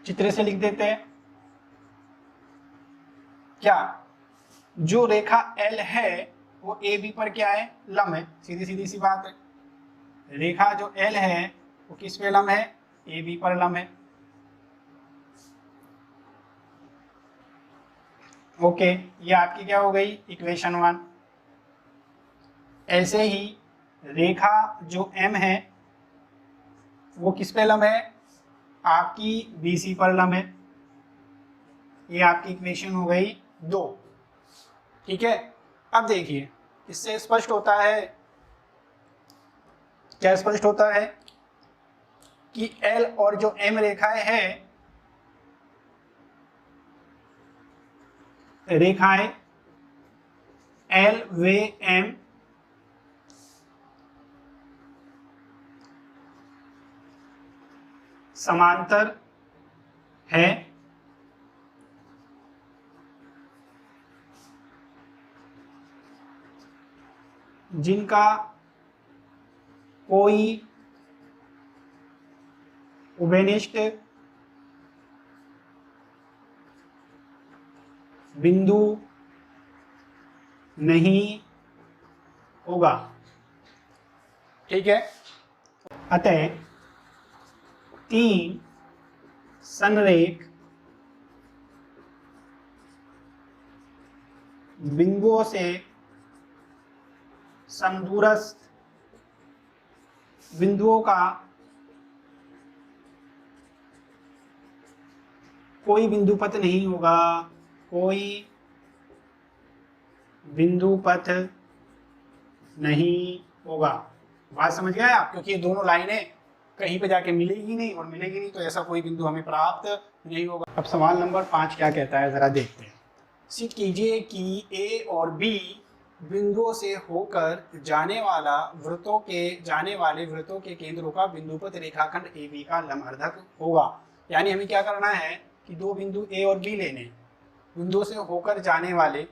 चित्र से लिख देते हैं। क्या, जो रेखा L है वो ए बी पर क्या है, लंब है। सीधी सीधी सी बात है, रेखा जो L है वो किस पे लंब है, ए बी पर लंब है। ओके, ये आपकी क्या हो गई, इक्वेशन 1। ऐसे ही रेखा जो M है वो किस पे लंब है, आपकी BC पर लंब है। ये आपकी इक्वेशन हो गई 2। ठीक है, अब देखिए इससे स्पष्ट होता है, क्या स्पष्ट होता है कि L और जो M रेखाएं हैं, रेखाएं L व M समांतर है जिनका कोई उभयनिष्ठ बिंदु नहीं होगा। ठीक है, अतः 3 संरेख बिंदुओं से समदूरस्थ बिंदुओं का कोई बिंदुपथ नहीं होगा, कोई बिंदुपथ नहीं होगा। बात समझ गए आप? क्योंकि ये दोनों लाइनें कहीं पे जाके मिलेगी नहीं, और मिलेगी नहीं तो ऐसा कोई बिंदु हमें प्राप्त नहीं होगा। अब सवाल नंबर 5 क्या कहता है, जरा देखते हैं। सिद्ध कीजिए कि ए और बी बिंदुओं से होकर जाने वाले वृत्तों के केंद्रों का बिंदुपथ रेखाखंड ए बी का लंबवर्धक होगा। यानी हमें क्या करना है कि दो बिंदु ए और बी लेने, बिंदुओं से होकर जाने वाले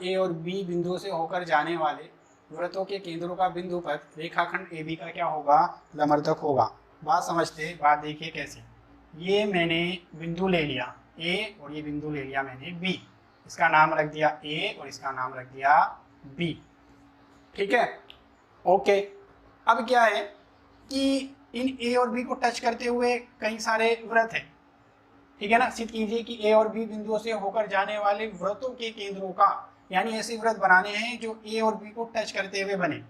ए और बी बिंदुओं से होकर जाने वाले वृत्तों के केंद्रों का बिंदुपथ रेखाखंड ए बी का क्या होगा, लंबवर्धक होगा। बात समझते, बात देखिए कैसे। ये मैंने बिंदु ले लिया ए और ये बिंदु ले लिया मैंने बी, इसका नाम रख दिया ए और इसका नाम रख दिया बी। ठीक है, ओके। अब क्या है कि इन ए और बी को टच करते हुए कई सारे वृत्त हैं। ठीक है ना, सिद्ध कीजिए कि ए और बी बिंदुओं से होकर जाने वाले वृत्तों के केंद्रों का, यानी ऐसे वृत्त बनाने हैं जो ए और बी को टच करते हुए बने।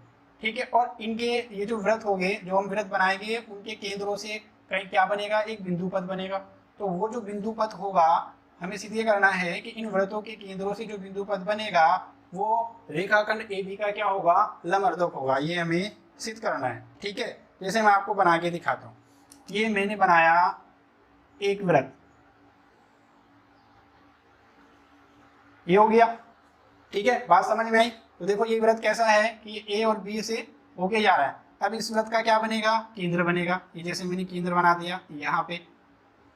ठीक है, और इनके ये जो वृत्त हो गए, जो हम वृत्त बनाएंगे, उनके केंद्रों से कहीं क्या बनेगा, एक बिंदुपथ बनेगा। तो वो जो बिंदुपथ होगा, हमें सीधे करना है कि इन वृत्तों के केंद्रों से जो बिंदुपथ बनेगा वो रेखाखंड ए बी का क्या होगा, लंबवर्धक होगा। ये हमें सिद्ध करना है। ठीक है, जैसे मैं आपको बना के दिखाता हूँ। ये मैंने बनाया एक वृत्त, ये हो गया। ठीक है, बात समझ में आई? तो देखो ये वृत्त कैसा है कि ये ए और बी से होके जा रहा है। अब इस वृत्त का क्या बनेगा, केंद्र बनेगा। ये जैसे मैंने केंद्र बना दिया यहाँ पे,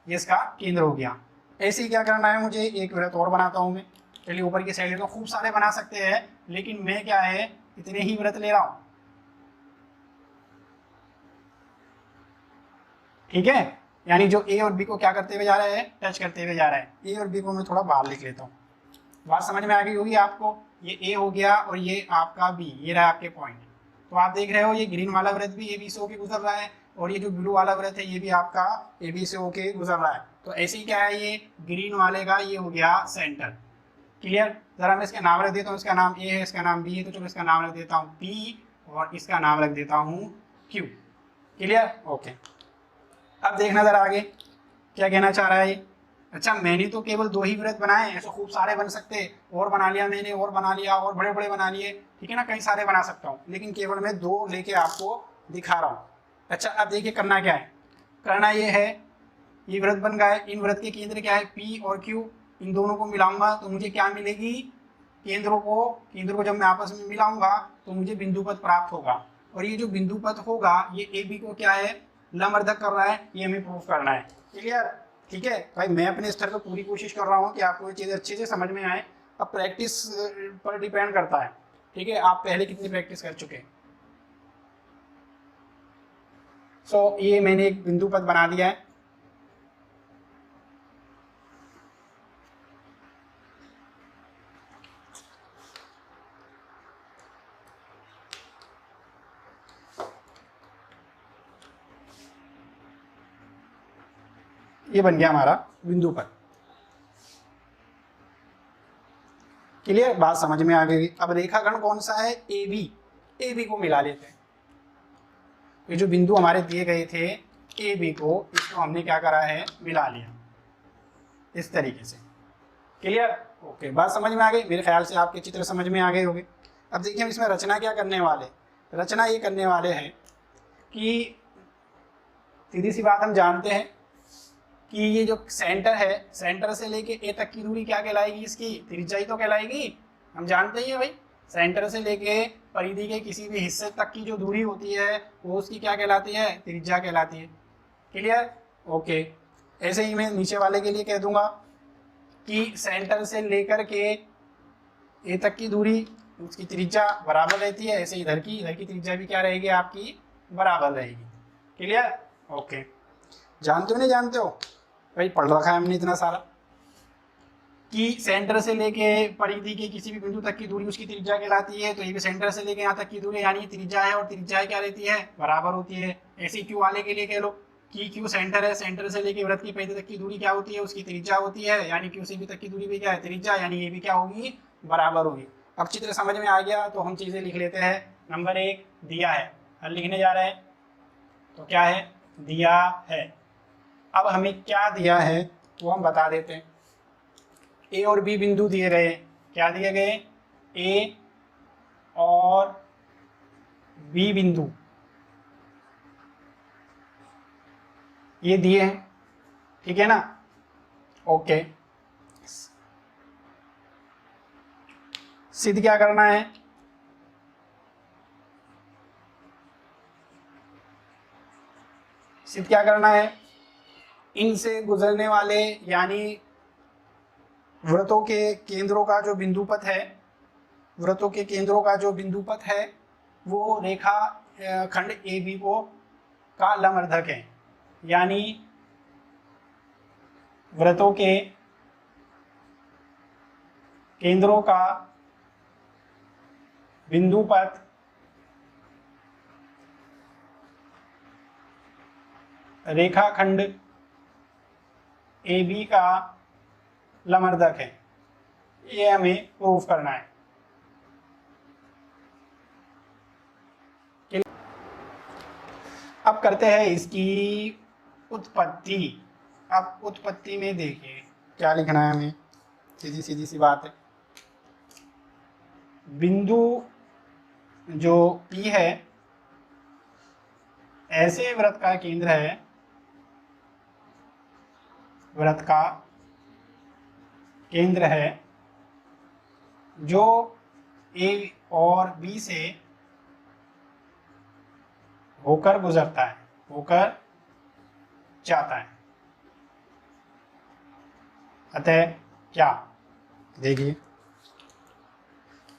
ये इसका केंद्र हो गया। ऐसे ही क्या करना है मुझे, एक वृत्त और बनाता हूँ मैं। चलिए ऊपर की साइड तो खूब सारे बना सकते हैं, लेकिन मैं क्या है इतने ही वृत्त ले रहा हूँ। ठीक है, यानी जो ए और बी को क्या करते हुए जा रहा है, टच करते हुए जा रहा है। ए और बी को मैं थोड़ा बाहर लिख लेता हूँ। बात समझ में आ गई होगी आपको। ये ए हो गया और ये आपका बी, ये रहा आपके पॉइंट। तो आप देख रहे हो ये ग्रीन वाला वृत्त भी ए बी से होके गुजर रहा है, और ये जो ब्लू वाला वृत्त है ये भी आपका ए बी से होके गुजर रहा है। तो ऐसे ही क्या है, ये ग्रीन वाले का ये हो गया सेंटर। क्लियर? जरा मैं इसका नाम रख देता हूँ, इसका नाम ए है, इसका नाम बी है, तो चलो इसका नाम रख देता हूँ पी और इसका नाम रख देता हूँ क्यू। क्लियर? ओके। अब देखना जरा आगे क्या कहना चाह रहा है ये। अच्छा, मैंने तो केवल 2 ही वृत्त बनाए हैं, ऐसे खूब सारे बन सकते, और बना लिया मैंने, और बना लिया, और बड़े बड़े बना लिए। ठीक है ना, कई सारे बना सकता हूँ, लेकिन केवल मैं 2 लेके आपको दिखा रहा हूँ। अच्छा, अब देखिए करना क्या है। करना ये है, ये वृत्त बन गए, इन वृत्त के केंद्र क्या है, पी और क्यू। इन दोनों को मिलाऊंगा तो मुझे क्या मिलेगी, केंद्रों को जब मैं आपस में मिलाऊंगा तो मुझे बिंदुपथ प्राप्त होगा। और ये जो बिंदुपथ होगा ये ए बी को क्या है, लंबवर्धक कर रहा है। ये हमें प्रूफ करना है। क्लियर? ठीक है भाई, मैं अपने स्तर पर पूरी कोशिश कर रहा हूँ कि आपको ये चीज़ अच्छे से समझ में आए। अब प्रैक्टिस पर डिपेंड करता है। ठीक है, आप पहले कितनी प्रैक्टिस कर चुके हैं। सो ये मैंने एक बिंदुपथ बना दिया है। ये बन गया हमारा बिंदुपथ। क्लियर? बात समझ में आ गई। अब रेखाखंड कौन सा है, ए बी। ए बी को मिला लेते हैं। ये जो बिंदु हमारे दिए गए थे ए बी को, इसको हमने क्या करा है, मिला लिया इस तरीके से। क्लियर? ओके, बात समझ में आ गई। मेरे ख्याल से आपके चित्र समझ में आ गए होंगे। अब देखिए हम इसमें रचना क्या करने वाले। रचना ये करने वाले हैं कि सीधी सी बात, हम जानते हैं कि ये जो सेंटर है, सेंटर से लेके ए तक की दूरी क्या कहलाएगी, इसकी त्रिज्या ही तो कहलाएगी। हम जानते ही है भाई, सेंटर से लेके परिधि के किसी भी हिस्से तक की जो दूरी होती है वो उसकी क्या कहलाती है, त्रिज्या कहलाती है। क्लियर? ओके। ऐसे ही मैं नीचे वाले के लिए कह दूंगा कि सेंटर से लेकर के ए तक की दूरी, उसकी त्रिज्या बराबर रहती है। ऐसे इधर की त्रिज्या भी क्या रहेगी आपकी, बराबर रहेगी। क्लियर? ओके। जानते हो नहीं जानते हो भाई, पढ़ रखा है हमने इतना सारा कि सेंटर से लेके परिधि के किसी भी बिंदु तक की दूरी उसकी त्रिज्या कहलाती है। तो ये भी सेंटर से लेके यहाँ तक की दूरी यानी त्रिज्या है, और त्रिज्या क्या रहती है, बराबर होती है। ऐसे क्यू वाले के लिए कह लो कि क्यू सेंटर है, सेंटर से लेके वृत्त की परिधि तक की दूरी क्या होती है, उसकी त्रिज्या होती है, यानी क्यू से भी तक की दूरी भी क्या है, त्रिज्या, यानी ये भी क्या होगी, बराबर होगी। अब चित्र समझ में आ गया तो हम चीजें लिख लेते हैं। नंबर 1 दिया है, हल लिखने जा रहे हैं तो क्या है, दिया है। अब हमें क्या दिया है वो हम बता देते हैं। ए और बी बिंदु दिए गए, क्या दिए गए, ए और बी बिंदु ये दिए हैं, ठीक है ना। ओके, सिद्ध क्या करना है, सिद्ध क्या करना है, इनसे गुजरने वाले यानी वृत्तों के केंद्रों का जो बिंदुपथ है, वृत्तों के केंद्रों का जो बिंदुपथ है वो रेखा खंड ए बी को का लंबवर्धक है, यानी वृत्तों के केंद्रों का बिंदुपथ रेखाखंड ए बी का लंबवर्धक है। ये हमें प्रूफ करना है। अब करते हैं इसकी उत्पत्ति। अब उत्पत्ति में देखिए क्या लिखना है हमें, सीधी सीधी सी बात है। बिंदु जो P है ऐसे वृत्त का केंद्र है, वृत्त का केंद्र है जो A और B से होकर गुजरता है, होकर जाता है। अतः क्या, देखिए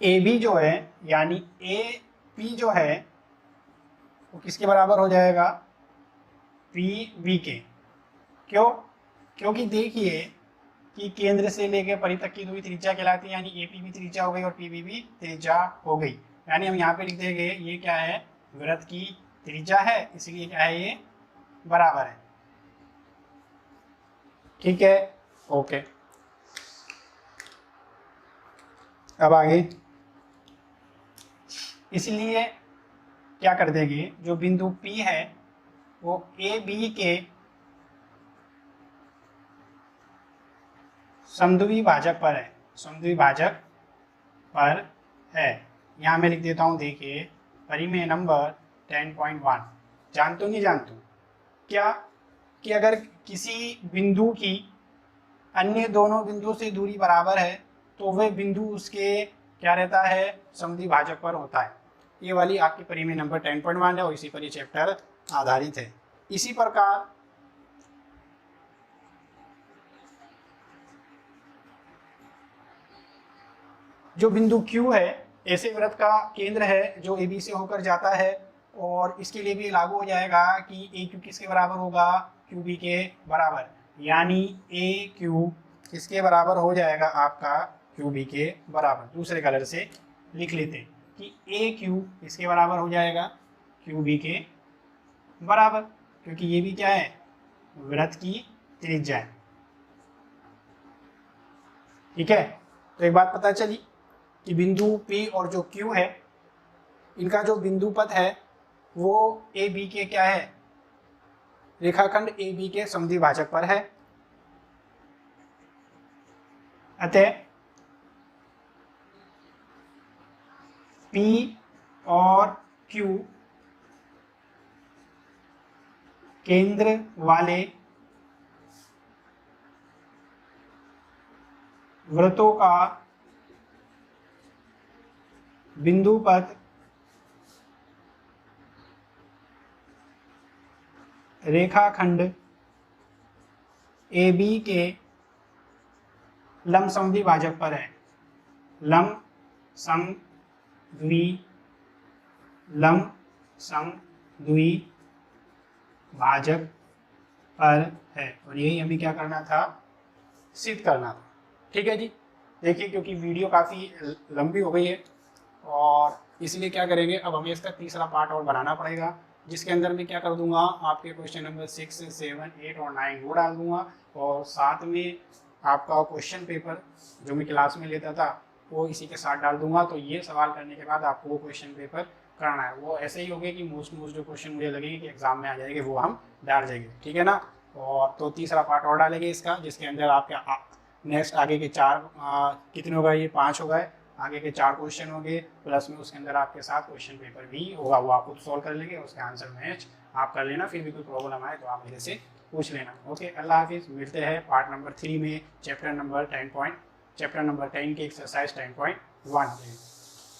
AB जो है यानी AP जो है वो किसके बराबर हो जाएगा, PB के। क्यों, क्योंकि देखिए कि केंद्र से लेकर परिधि तक की दूरी त्रिज्या कहलाती है, यानी AP भी त्रिज्या हो गई और PB भी त्रिज्या हो गई। यानी हम यहाँ पे लिख देंगे ये क्या है, वृत्त की त्रिज्या है, इसलिए क्या है, ये बराबर है। ठीक है, ओके। अब आगे, इसलिए क्या कर देंगे, जो बिंदु P है वो AB के समद्वि भाजक पर है, समद्वि भाजक पर है। यहाँ मैं लिख देता हूँ, देखिए परिमेय नंबर 10.1। जानते हो नहीं जानते हो क्या, कि अगर किसी बिंदु की अन्य दोनों बिंदुओं से दूरी बराबर है तो वह बिंदु उसके क्या रहता है, समद्वि भाजक पर होता है। ये वाली आपकी परिमेय नंबर 10.1 है और इसी पर ये चैप्टर आधारित है। इसी प्रकार जो बिंदु Q है ऐसे वृत्त का केंद्र है जो AB से होकर जाता है, और इसके लिए भी लागू हो जाएगा कि AQ किसके बराबर होगा, QB के बराबर, यानी AQ किसके बराबर हो जाएगा आपका, QB के बराबर। दूसरे कलर से लिख लेते हैं कि AQ किसके बराबर हो जाएगा, QB के बराबर, क्योंकि ये भी क्या है, वृत्त की त्रिज्या है। ठीक है, तो एक बात पता चली कि बिंदु P और जो Q है इनका जो बिंदु पथ है वो AB के क्या है, रेखाखंड AB के समद्वि भाजक पर है। अतः P और Q केंद्र वाले वृत्तों का बिंदु पथ रेखाखंड ए बी के लमसम भाजक पर है, लमसम भाजक पर है, और यही हमें क्या करना था, सिद्ध करना था। ठीक है जी। देखिए क्योंकि वीडियो काफ़ी लंबी हो गई है और इसलिए क्या करेंगे, अब हमें इसका तीसरा पार्ट और बनाना पड़ेगा, जिसके अंदर मैं क्या कर दूंगा, आपके क्वेश्चन नंबर 6, 7, 8 और 9 वो डाल दूंगा, और साथ में आपका क्वेश्चन पेपर जो मैं क्लास में लेता था वो इसी के साथ डाल दूंगा। तो ये सवाल करने के बाद आपको वो क्वेश्चन पेपर करना है, वो ऐसे ही होगा कि मोस्ट जो क्वेश्चन मुझे लगेंगे कि एग्जाम में आ जाएंगे वो हम डाल देंगे। ठीक है ना। और तो तीसरा पार्ट और डालेंगे इसका, जिसके अंदर आपके नेक्स्ट आगे के कितने होगा, ये 5 हो गए, आगे के 4 क्वेश्चन होंगे, प्लस में उसके अंदर आपके साथ क्वेश्चन पेपर भी होगा, वो आप खुद सॉल्व कर लेंगे, उसके आंसर मैच आप कर लेना। फिर भी कोई प्रॉब्लम आए तो आप मेरे से पूछ लेना। ओके, अल्लाह हाफिज़। मिलते हैं पार्ट नंबर 3 में, चैप्टर नंबर 10 की एक्सरसाइज 10.1 में।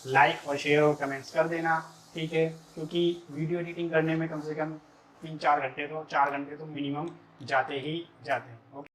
लाइक और शेयर और कमेंट्स कर देना, ठीक है, क्योंकि वीडियो एडिटिंग करने में कम से कम 3-4 घंटे तो 4 घंटे तो मिनिमम जाते ही जाते हैं। ओके।